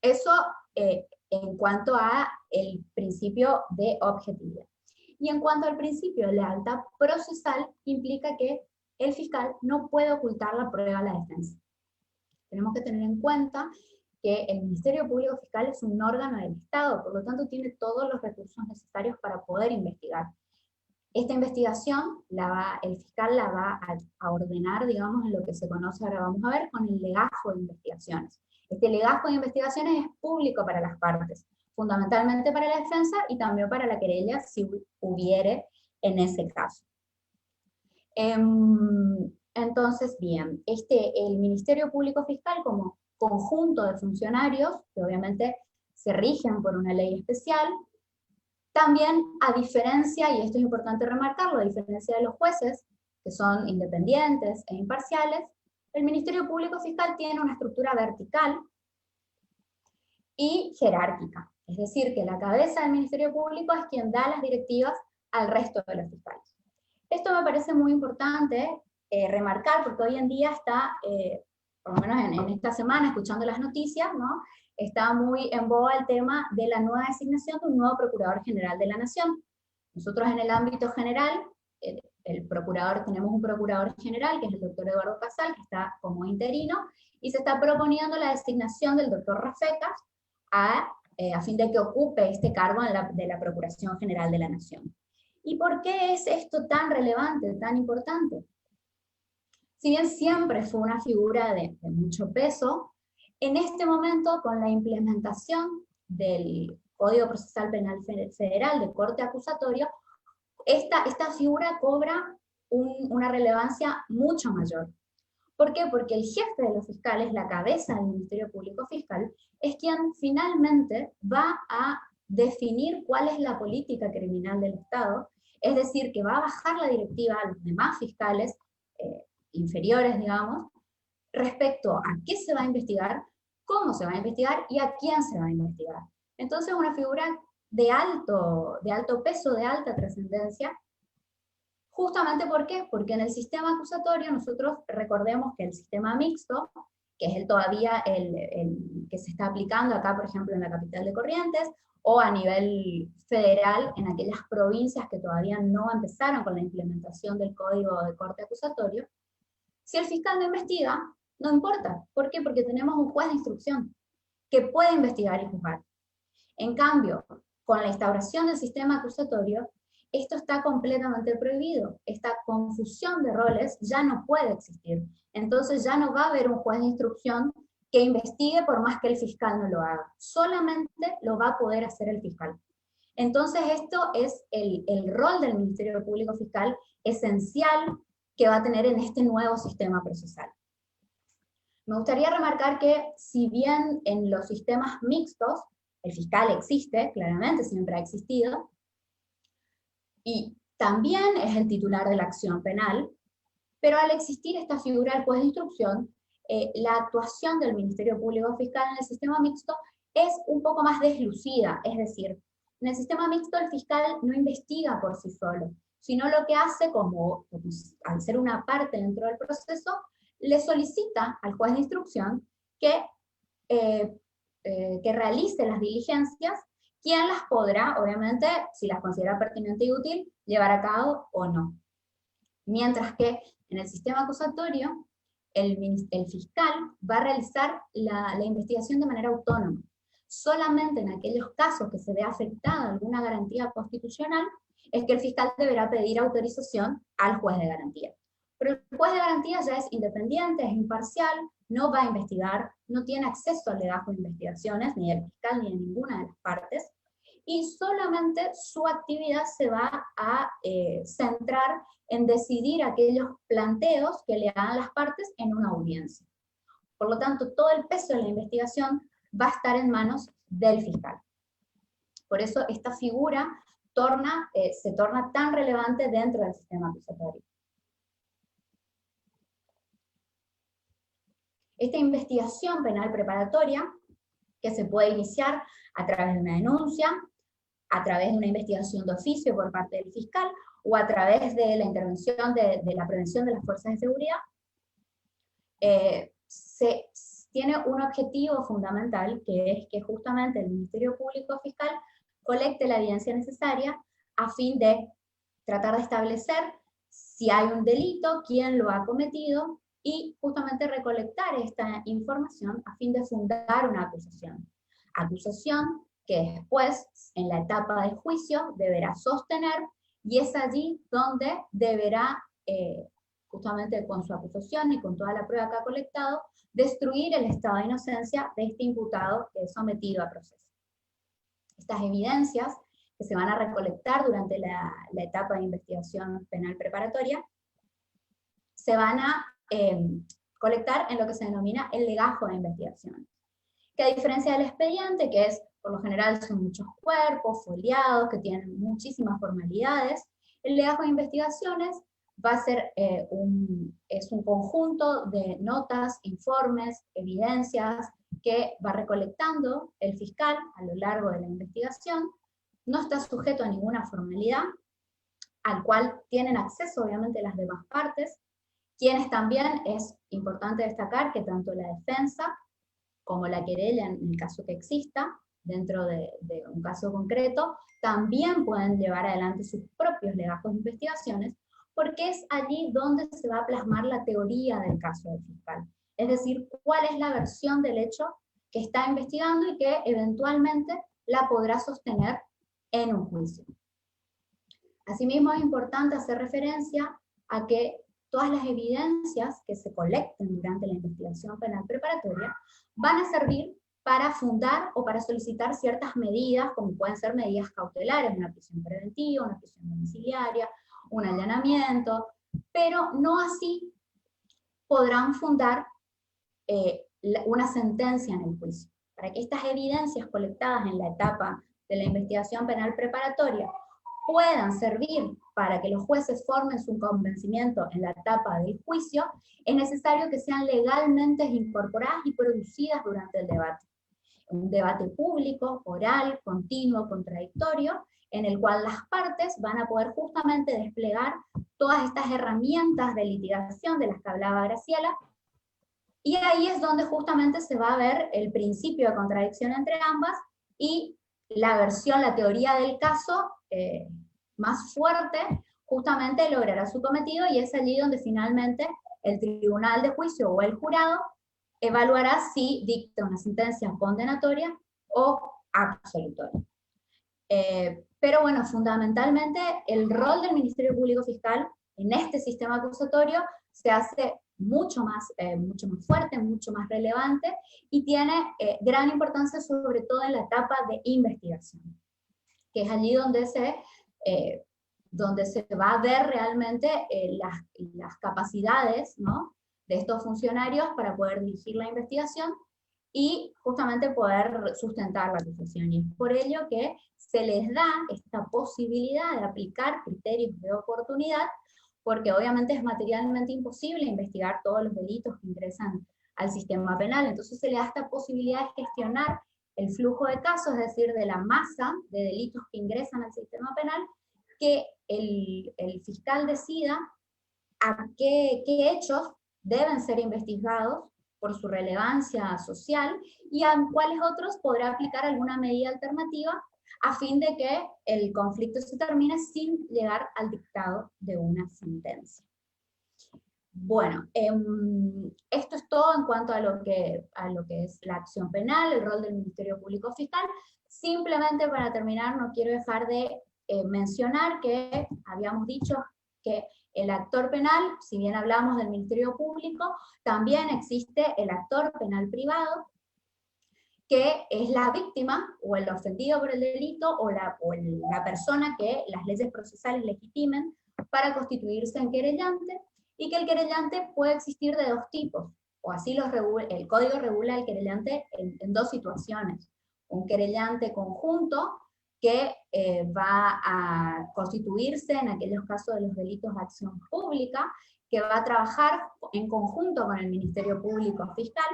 Eso en cuanto a el principio de objetividad. Y en cuanto al principio de lealtad procesal, implica que el fiscal no puede ocultar la prueba a la defensa. Tenemos que tener en cuenta que el Ministerio Público Fiscal es un órgano del Estado, por lo tanto tiene todos los recursos necesarios para poder investigar. Esta investigación el fiscal la va a ordenar, digamos, en lo que se conoce, ahora vamos a ver, con el legajo de investigaciones. Este legajo de investigaciones es público para las partes, fundamentalmente para la defensa y también para la querella, si hubiere en ese caso. Entonces, bien, el Ministerio Público Fiscal como conjunto de funcionarios, que obviamente se rigen por una ley especial, también a diferencia, y esto es importante remarcarlo, a diferencia de los jueces, que son independientes e imparciales, el Ministerio Público Fiscal tiene una estructura vertical y jerárquica. Es decir, que la cabeza del Ministerio Público es quien da las directivas al resto de los fiscales. Esto me parece muy importante remarcar, porque hoy en día está, por lo menos en esta semana, escuchando las noticias, ¿no?, está muy en boga el tema de la nueva designación de un nuevo Procurador General de la Nación. Nosotros en el ámbito general, tenemos un Procurador General, que es el doctor Eduardo Casal, que está como interino, y se está proponiendo la designación del doctor Rafecas a fin de que ocupe este cargo de la Procuración General de la Nación. ¿Y por qué es esto tan relevante, tan importante? Si bien siempre fue una figura de mucho peso, en este momento, con la implementación del Código Procesal Penal Federal de corte acusatorio, esta figura cobra una relevancia mucho mayor. ¿Por qué? Porque el jefe de los fiscales, la cabeza del Ministerio Público Fiscal, es quien finalmente va a definir cuál es la política criminal del Estado, es decir, que va a bajar la directiva a los demás fiscales inferiores, digamos, respecto a qué se va a investigar, cómo se va a investigar y a quién se va a investigar. Entonces, una figura de alto peso, de alta trascendencia. Justamente, ¿por qué? Porque en el sistema acusatorio nosotros recordemos que el sistema mixto, que es todavía el que se está aplicando acá, por ejemplo, en la capital de Corrientes, o a nivel federal, en aquellas provincias que todavía no empezaron con la implementación del Código de Corte Acusatorio, si el fiscal no investiga, no importa. ¿Por qué? Porque tenemos un juez de instrucción que puede investigar y juzgar. En cambio, con la instauración del sistema acusatorio, esto está completamente prohibido. Esta confusión de roles ya no puede existir. Entonces ya no va a haber un juez de instrucción que investigue por más que el fiscal no lo haga. Solamente lo va a poder hacer el fiscal. Entonces esto es el rol del Ministerio Público Fiscal esencial que va a tener en este nuevo sistema procesal. Me gustaría remarcar que si bien en los sistemas mixtos el fiscal existe, claramente siempre ha existido, y también es el titular de la acción penal, pero al existir esta figura del juez de instrucción, la actuación del Ministerio Público Fiscal en el sistema mixto es un poco más deslucida, es decir, en el sistema mixto el fiscal no investiga por sí solo, sino lo que hace, como al ser una parte dentro del proceso, le solicita al juez de instrucción que realice las diligencias, quien las podrá, obviamente, si las considera pertinente y útil, llevar a cabo o no. Mientras que en el sistema acusatorio, el fiscal va a realizar la investigación de manera autónoma. Solamente en aquellos casos que se vea afectada alguna garantía constitucional, es que el fiscal deberá pedir autorización al juez de garantía. Pero el juez de garantía ya es independiente, es imparcial, no va a investigar, no tiene acceso al legajo de investigaciones, ni del fiscal ni de ninguna de las partes, y solamente su actividad se va a centrar en decidir aquellos planteos que le hagan las partes en una audiencia. Por lo tanto, todo el peso de la investigación va a estar en manos del fiscal. Por eso esta figura se torna tan relevante dentro del sistema acusatorio. Esta investigación penal preparatoria, que se puede iniciar a través de una denuncia, a través de una investigación de oficio por parte del fiscal, o a través de la intervención de la prevención de las fuerzas de seguridad, tiene un objetivo fundamental, que es que justamente el Ministerio Público Fiscal colecte la evidencia necesaria a fin de tratar de establecer si hay un delito, quién lo ha cometido, y justamente recolectar esta información a fin de fundar una acusación. Acusación que después, en la etapa del juicio, deberá sostener y es allí donde deberá, justamente con su acusación y con toda la prueba que ha colectado, destruir el estado de inocencia de este imputado que es sometido a proceso. Estas evidencias que se van a recolectar durante la etapa de investigación penal preparatoria se van a colectar en lo que se denomina el legajo de investigación, que a diferencia del expediente, que es, por lo general, son muchos cuerpos, foliados, que tienen muchísimas formalidades, el legajo de investigaciones va a ser es un conjunto de notas, informes, evidencias que va recolectando el fiscal a lo largo de la investigación, no está sujeto a ninguna formalidad, al cual tienen acceso obviamente las demás partes, quienes también es importante destacar que tanto la defensa como la querella, en el caso que exista, dentro de un caso concreto, también pueden llevar adelante sus propios legajos de investigaciones, porque es allí donde se va a plasmar la teoría del caso del fiscal. Es decir, cuál es la versión del hecho que está investigando y que eventualmente la podrá sostener en un juicio. Asimismo, es importante hacer referencia a que todas las evidencias que se colecten durante la investigación penal preparatoria van a servir para fundar o para solicitar ciertas medidas, como pueden ser medidas cautelares, una prisión preventiva, una prisión domiciliaria, un allanamiento, pero no así podrán fundar una sentencia en el juicio. Para que estas evidencias colectadas en la etapa de la investigación penal preparatoria puedan servir para que los jueces formen su convencimiento en la etapa del juicio, es necesario que sean legalmente incorporadas y producidas durante el debate. Un debate público, oral, continuo, contradictorio, en el cual las partes van a poder justamente desplegar todas estas herramientas de litigación de las que hablaba Graciela, y ahí es donde justamente se va a ver el principio de contradicción entre ambas y la versión, la teoría del caso más fuerte, justamente logrará su cometido, y es allí donde finalmente el tribunal de juicio o el jurado evaluará si dicta una sentencia condenatoria o absolutoria. Pero bueno, fundamentalmente el rol del Ministerio Público Fiscal en este sistema acusatorio se hace mucho más fuerte, mucho más relevante, y tiene gran importancia sobre todo en la etapa de investigación, que es allí donde se va a ver realmente las capacidades, ¿no?, de estos funcionarios para poder dirigir la investigación y justamente poder sustentar la acusación. Y es por ello que se les da esta posibilidad de aplicar criterios de oportunidad, porque obviamente es materialmente imposible investigar todos los delitos que ingresan al sistema penal. Entonces se le da esta posibilidad de gestionar el flujo de casos, es decir, de la masa de delitos que ingresan al sistema penal, que el fiscal decida a qué hechos deben ser investigados por su relevancia social y a cuáles otros podrá aplicar alguna medida alternativa a fin de que el conflicto se termine sin llegar al dictado de una sentencia. Bueno, esto es todo en cuanto a lo que es la acción penal, el rol del Ministerio Público Fiscal. Simplemente para terminar, no quiero dejar de mencionar que habíamos dicho que el actor penal, si bien hablamos del Ministerio Público, también existe el actor penal privado, que es la víctima o el ofendido por el delito o la persona que las leyes procesales legitimen para constituirse en querellante, y que el querellante puede existir de dos tipos, o así el Código regula el querellante en dos situaciones: un querellante conjunto, que va a constituirse en aquellos casos de los delitos de acción pública, que va a trabajar en conjunto con el Ministerio Público Fiscal,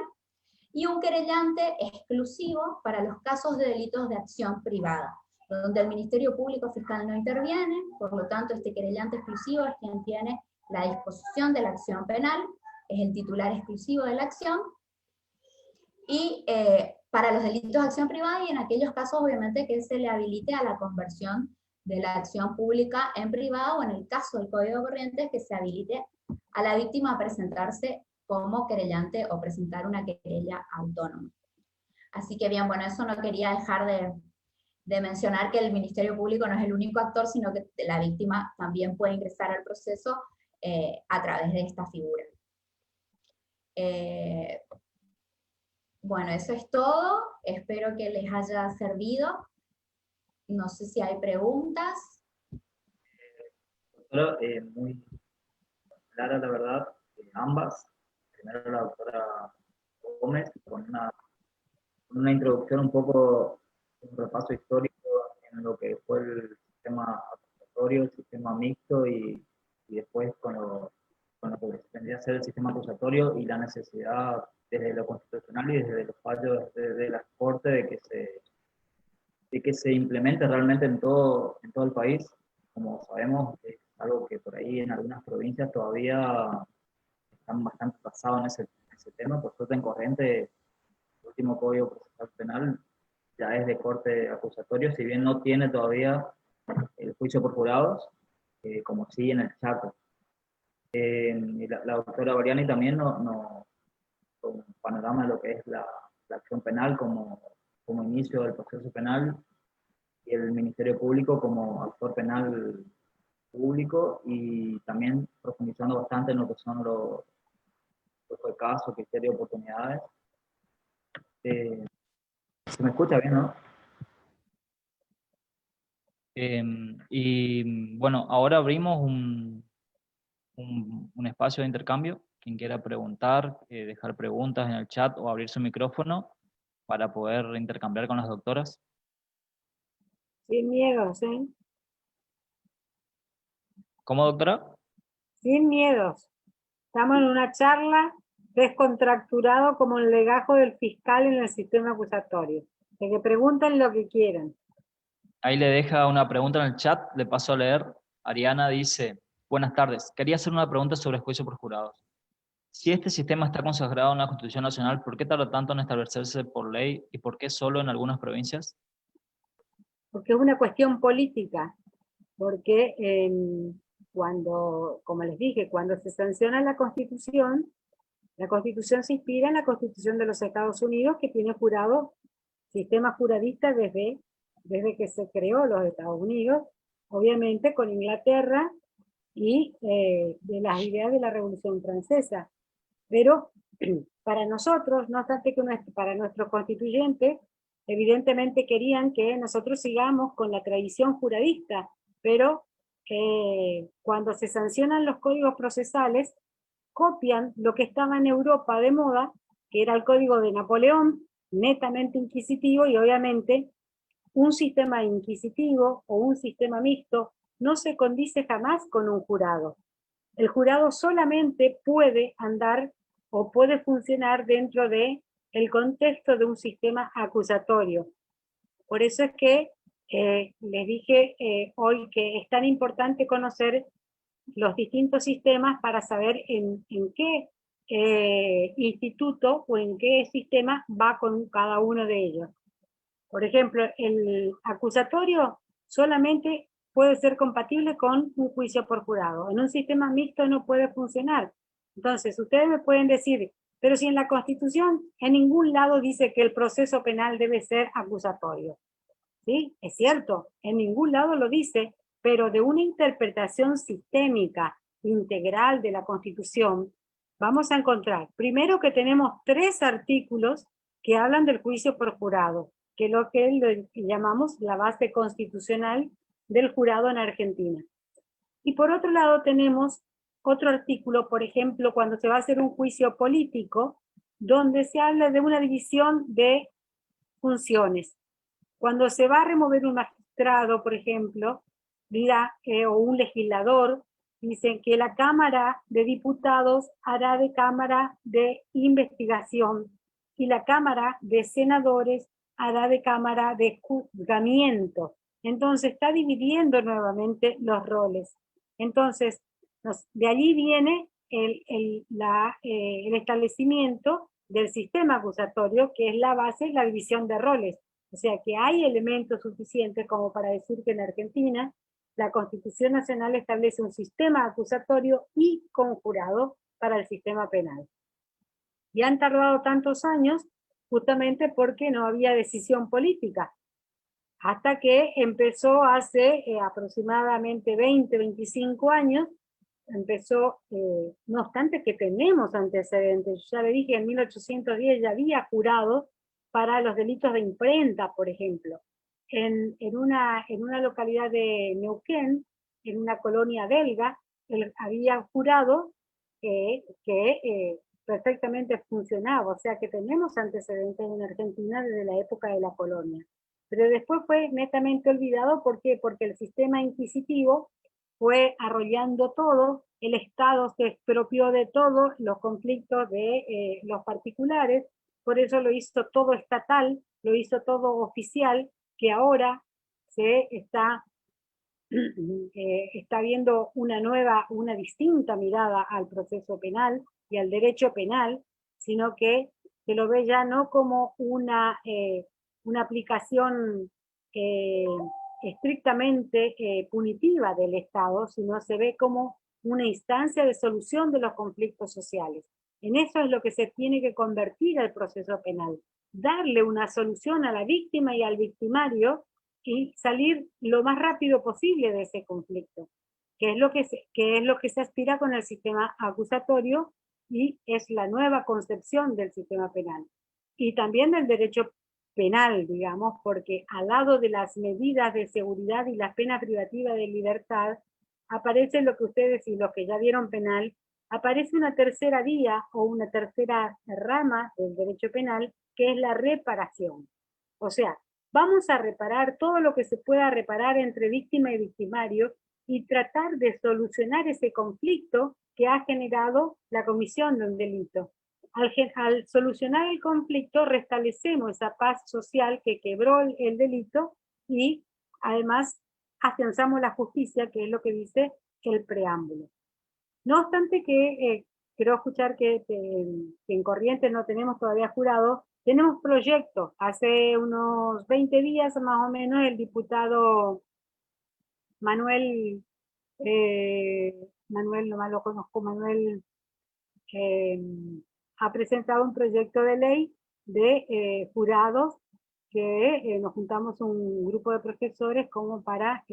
y un querellante exclusivo para los casos de delitos de acción privada, donde el Ministerio Público Fiscal no interviene, por lo tanto este querellante exclusivo es quien tiene la disposición de la acción penal, es el titular exclusivo de la acción, y para los delitos de acción privada y en aquellos casos obviamente que se le habilite a la conversión de la acción pública en privada, o en el caso del Código Corrientes que se habilite a la víctima a presentarse como querellante o presentar una querella autónoma. Así que bien, bueno, eso no quería dejar de mencionar que el Ministerio Público no es el único actor, sino que la víctima también puede ingresar al proceso a través de esta figura. Bueno, eso es todo. Espero que les haya servido. No sé si hay preguntas. Doctora, muy clara la verdad, ambas. Primero la doctora Gómez, con una introducción un poco, un repaso histórico en lo que fue el sistema acusatorio, el sistema mixto y después con lo que tendría a ser el sistema acusatorio y la necesidad desde lo constitucional y desde los fallos de la Corte de que se implemente realmente en todo el país. Como sabemos, es algo que por ahí en algunas provincias todavía están bastante pasados en ese tema. Por suerte en Corrientes, el último Código Procesal Penal ya es de corte acusatorio, si bien no tiene todavía el juicio por jurados, como sí en el Chaco. Y la doctora Bariani también con un panorama de lo que es la acción penal como inicio del proceso penal y el Ministerio Público como actor penal público, y también profundizando bastante en lo que son los casos, criterios de oportunidades. Se me escucha bien, ¿no? Y bueno, ahora abrimos un espacio de intercambio. Quien quiera preguntar, dejar preguntas en el chat o abrir su micrófono para poder intercambiar con las doctoras. Sin miedos, ¿eh? ¿Cómo, doctora? Sin miedos. Estamos en una charla descontracturado como el legajo del fiscal en el sistema acusatorio. De que pregunten lo que quieran. Ahí le deja una pregunta en el chat, le paso a leer. Ariana dice, buenas tardes, quería hacer una pregunta sobre el juicio por jurados. Si este sistema está consagrado en la Constitución Nacional, ¿por qué tarda tanto en establecerse por ley y por qué solo en algunas provincias? Porque es una cuestión política. Porque cuando, como les dije, cuando se sanciona la Constitución se inspira en la Constitución de los Estados Unidos, que tiene sistema juradista desde que se creó los Estados Unidos, obviamente con Inglaterra y de las ideas de la Revolución Francesa. Pero para nosotros, no obstante que para nuestros constituyentes, evidentemente querían que nosotros sigamos con la tradición juradista, pero cuando se sancionan los códigos procesales, copian lo que estaba en Europa de moda, que era el código de Napoleón, netamente inquisitivo, y obviamente un sistema inquisitivo o un sistema mixto no se condice jamás con un jurado. El jurado solamente puede andar o puede funcionar dentro del contexto de un sistema acusatorio. Por eso es que les dije hoy que es tan importante conocer los distintos sistemas para saber en qué instituto o en qué sistema va con cada uno de ellos. Por ejemplo, el acusatorio solamente puede ser compatible con un juicio por jurado. En un sistema mixto no puede funcionar. Entonces, ustedes me pueden decir, pero si en la Constitución en ningún lado dice que el proceso penal debe ser acusatorio. ¿Sí? Es cierto, en ningún lado lo dice, pero de una interpretación sistémica, integral de la Constitución, vamos a encontrar, primero, que tenemos 3 artículos que hablan del juicio por jurado, que es lo que llamamos la base constitucional del jurado en Argentina. Y por otro lado tenemos otro artículo, por ejemplo, cuando se va a hacer un juicio político, donde se habla de una división de funciones. Cuando se va a remover un magistrado, por ejemplo, o un legislador, dicen que la Cámara de Diputados hará de Cámara de Investigación y la Cámara de Senadores hará de Cámara de Juzgamiento. Entonces está dividiendo nuevamente los roles. Entonces, de allí viene el establecimiento del sistema acusatorio, que es la base, la división de roles. O sea que hay elementos suficientes como para decir que en Argentina la Constitución Nacional establece un sistema acusatorio y conjurado para el sistema penal. Y han tardado tantos años justamente porque no había decisión política. hasta que empezó hace aproximadamente 20, 25 años, empezó, no obstante que tenemos antecedentes, ya le dije, en 1810 ya había jurado para los delitos de imprenta, por ejemplo. En una localidad de Neuquén, en una colonia belga, él había jurado que perfectamente funcionaba, o sea que tenemos antecedentes en Argentina desde la época de la colonia. Pero después fue netamente olvidado, ¿por qué? Porque el sistema inquisitivo fue arrollando todo, el Estado se expropió de todos los conflictos de los particulares, por eso lo hizo todo estatal, lo hizo todo oficial, que ahora se está viendo una distinta mirada al proceso penal y al derecho penal, sino que se lo ve ya no como una aplicación estrictamente punitiva del Estado, sino se ve como una instancia de solución de los conflictos sociales. En eso es lo que se tiene que convertir el proceso penal, darle una solución a la víctima y al victimario y salir lo más rápido posible de ese conflicto, que es lo que se aspira con el sistema acusatorio y es la nueva concepción del sistema penal. Y también del derecho penal, digamos, porque al lado de las medidas de seguridad y las penas privativas de libertad, aparece lo que ustedes y los que ya vieron penal, aparece una tercera vía o una tercera rama del derecho penal, que es la reparación. O sea, vamos a reparar todo lo que se pueda reparar entre víctima y victimario y tratar de solucionar ese conflicto que ha generado la comisión de un delito. Al solucionar el conflicto, restablecemos esa paz social que quebró el delito y además afianzamos la justicia, que es lo que dice el preámbulo. No obstante que quiero escuchar que en Corrientes no tenemos todavía jurado, tenemos proyectos. Hace unos 20 días más o menos el diputado Manuel, no lo conozco, Manuel ha presentado un proyecto de ley de jurados que nos juntamos un grupo de profesores como para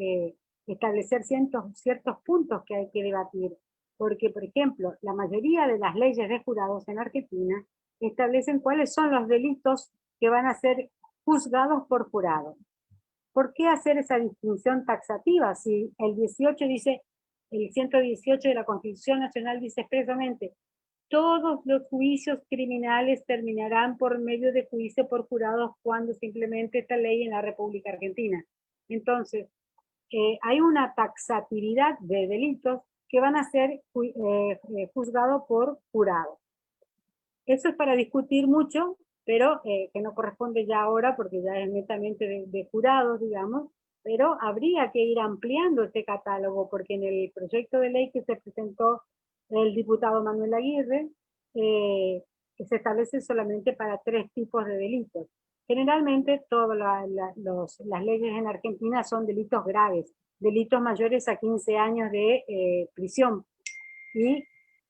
establecer ciertos puntos que hay que debatir. Porque, por ejemplo, la mayoría de las leyes de jurados en Argentina establecen cuáles son los delitos que van a ser juzgados por jurado. ¿Por qué hacer esa distinción taxativa? Si el 18 dice, el 118 de la Constitución Nacional dice expresamente, todos los juicios criminales terminarán por medio de juicio por jurados cuando se implemente esta ley en la República Argentina. Entonces, hay una taxatividad de delitos que van a ser juzgados por jurados. Eso es para discutir mucho, pero que no corresponde ya ahora porque ya es netamente de jurados, digamos, pero habría que ir ampliando este catálogo porque en el proyecto de ley que se presentó el diputado Manuel Aguirre, que se establece solamente para 3 tipos de delitos. Generalmente todas las leyes en Argentina son delitos graves, delitos mayores a 15 años de prisión. Y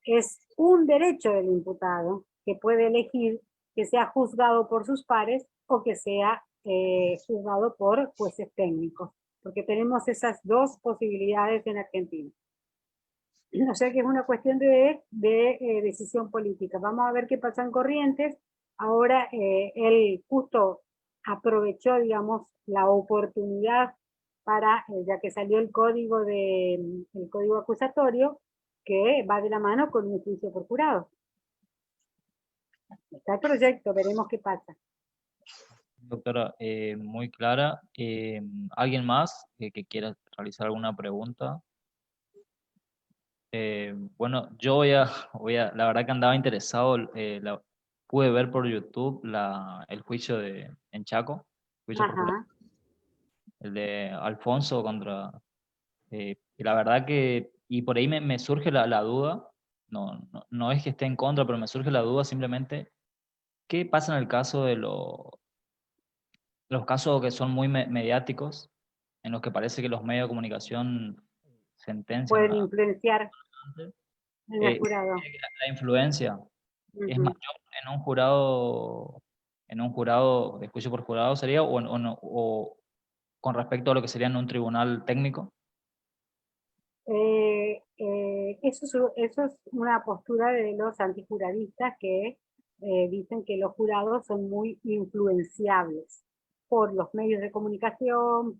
es un derecho del imputado que puede elegir que sea juzgado por sus pares o que sea juzgado por jueces técnicos, porque tenemos esas 2 posibilidades en Argentina. O sea que es una cuestión de decisión política. Vamos a ver qué pasa en Corrientes. Ahora él justo aprovechó, digamos, la oportunidad para, ya que salió el código acusatorio, que va de la mano con un juicio por jurado. Está el proyecto, veremos qué pasa. Doctora, muy clara. ¿Alguien más que quiera realizar alguna pregunta? Bueno, yo la verdad que andaba interesado, pude ver por YouTube el juicio en Chaco, juicio por jurado, el de Alfonso contra, y la verdad que, y por ahí me surge la duda, no es que esté en contra, pero me surge la duda simplemente, ¿qué pasa en el caso de los casos que son muy mediáticos, en los que parece que los medios de comunicación sentencian pueden influenciar en el jurado? La influencia es mayor en un jurado de juicio por jurado sería, o con respecto a lo que sería en un tribunal técnico? Eso es una postura de los antijuradistas que dicen que los jurados son muy influenciables por los medios de comunicación,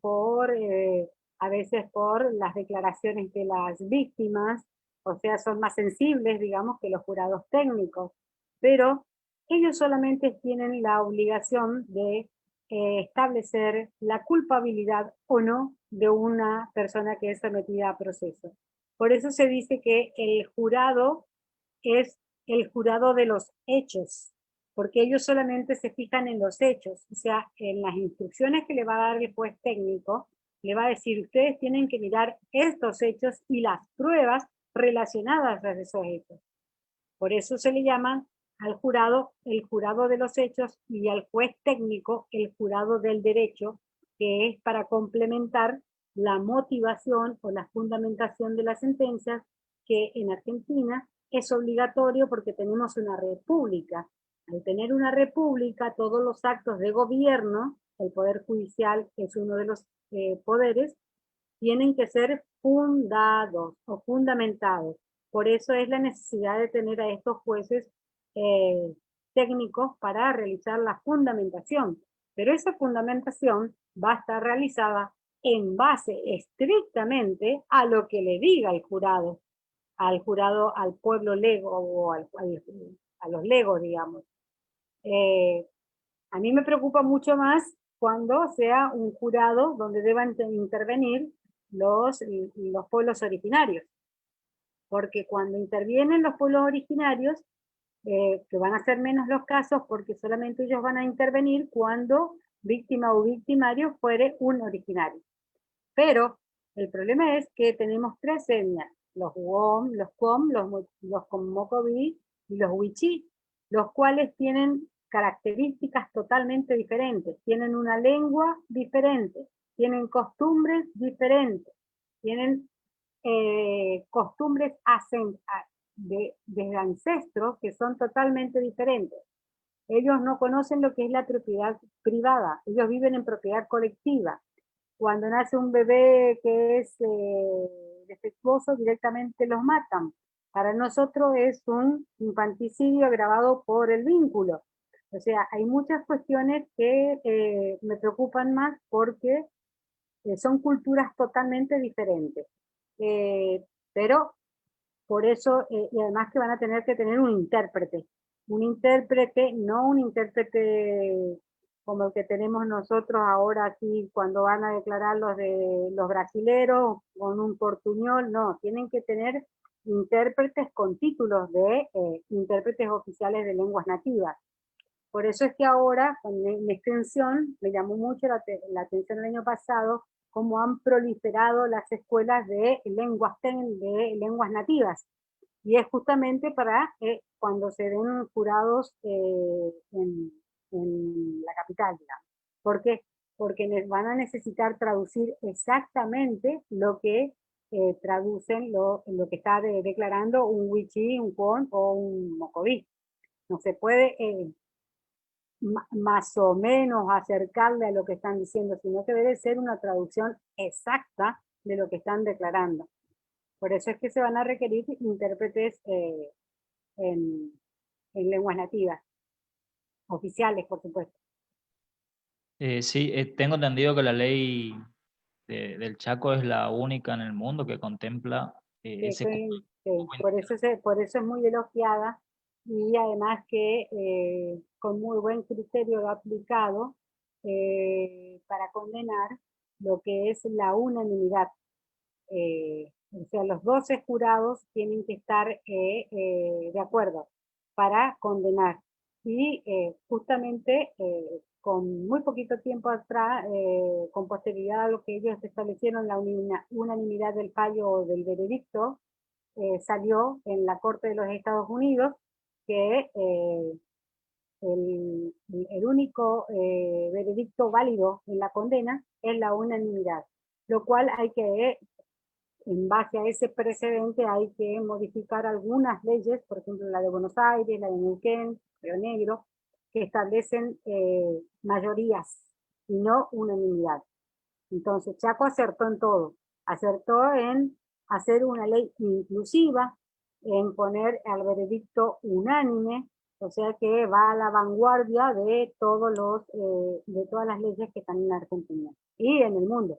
a veces por las declaraciones de las víctimas, o sea, son más sensibles, digamos, que los jurados técnicos, pero ellos solamente tienen la obligación de establecer la culpabilidad o no de una persona que es sometida a proceso. Por eso se dice que el jurado es el jurado de los hechos, porque ellos solamente se fijan en los hechos, o sea, en las instrucciones que le va a dar el juez técnico, le va a decir, ustedes tienen que mirar estos hechos y las pruebas relacionadas a esos hechos. Por eso se le llama al jurado el jurado de los hechos y al juez técnico el jurado del derecho, que es para complementar la motivación o la fundamentación de las sentencias, que en Argentina es obligatorio porque tenemos una república. Al tener una república, todos los actos de gobierno, el poder judicial es uno de los poderes, tienen que ser fundados o fundamentados. Por eso es la necesidad de tener a estos jueces técnicos para realizar la fundamentación. Pero esa fundamentación va a estar realizada en base estrictamente a lo que le diga el jurado, al pueblo lego o a los legos, digamos. A mí me preocupa mucho más cuando sea un jurado donde deban intervenir los pueblos originarios. Porque cuando intervienen los pueblos originarios, que van a ser menos los casos porque solamente ellos van a intervenir cuando víctima o victimario fuere un originario. Pero el problema es que tenemos tres etnias, los Wom, los Com, los Mocoví y los Wichí, los cuales tienen características totalmente diferentes, tienen una lengua diferente, tienen costumbres diferentes, tienen costumbres de ancestros que son totalmente diferentes. Ellos no conocen lo que es la propiedad privada, ellos viven en propiedad colectiva. Cuando nace un bebé que es defectuoso, directamente los matan. Para nosotros es un infanticidio agravado por el vínculo. O sea, hay muchas cuestiones que me preocupan más porque son culturas totalmente diferentes. Pero por eso, y además que van a tener que tener un intérprete, no un intérprete como el que tenemos nosotros ahora aquí cuando van a declarar los brasileros con un portuñol, no, tienen que tener intérpretes con títulos de intérpretes oficiales de lenguas nativas. Por eso es que ahora, con la extensión, me llamó mucho la atención el año pasado, cómo han proliferado las escuelas de lenguas nativas. Y es justamente para cuando se den jurados en la capital, digamos. ¿Por qué? Porque van a necesitar traducir exactamente lo que traducen lo que está declarando un Wichí, un Kwon o un Mocoví. No se puede más o menos acercarle a lo que están diciendo, sino que debe ser una traducción exacta de lo que están declarando. Por eso es que se van a requerir intérpretes en lenguas nativas, oficiales, por supuesto. Sí, tengo entendido que la ley del Chaco es la única en el mundo que contempla ese Sí, por eso es muy elogiada y además que con muy buen criterio aplicado para condenar lo que es la unanimidad. O sea, los 12 jurados tienen que estar de acuerdo para condenar. Y justamente con muy poquito tiempo atrás, con posterioridad a lo que ellos establecieron, la unanimidad del fallo o del veredicto, salió en la Corte de los Estados Unidos que el único veredicto válido en la condena es la unanimidad, lo cual hay que en base a ese precedente hay que modificar algunas leyes, por ejemplo la de Buenos Aires, la de Neuquén, Río Negro, que establecen mayorías y no unanimidad. Entonces, Chaco acertó en todo. Acertó en hacer una ley inclusiva, en poner al veredicto unánime, o sea que va a la vanguardia de de todas las leyes que están en la Argentina y en el mundo,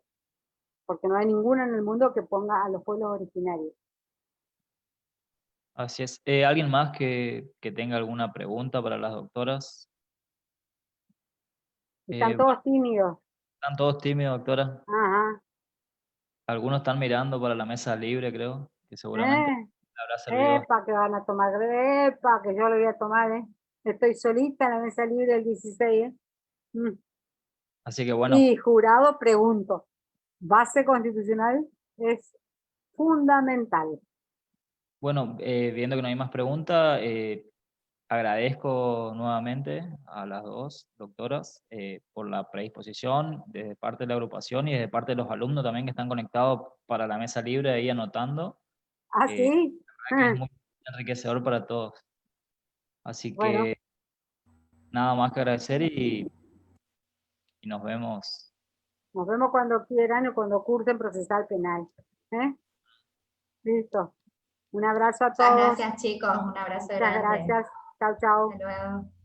porque no hay ninguna en el mundo que ponga a los pueblos originarios. Así es. ¿Alguien más que tenga alguna pregunta para las doctoras? Están todos tímidos. ¿Están todos tímidos, doctora? Ajá. Algunos están mirando para la mesa libre, creo, que seguramente habrá servido. Epa, que van a tomar, epa, que yo lo voy a tomar, Estoy solita en la mesa libre del 16, Así que bueno, Y jurado, pregunto, base constitucional es fundamental. bueno, viendo que no hay más preguntas, agradezco nuevamente a las dos doctoras por la predisposición desde parte de la agrupación y desde parte de los alumnos también que están conectados para la mesa libre ahí anotando. ¿Ah, sí? La verdad que es muy enriquecedor para todos. Así Bueno, que nada más que agradecer y nos vemos. nos vemos cuando quieran o cuando cursen procesal penal. Listo. Un abrazo a Muchas todos. gracias, chicos. Un abrazo Muchas grande. gracias. Chao, chao. Hasta luego.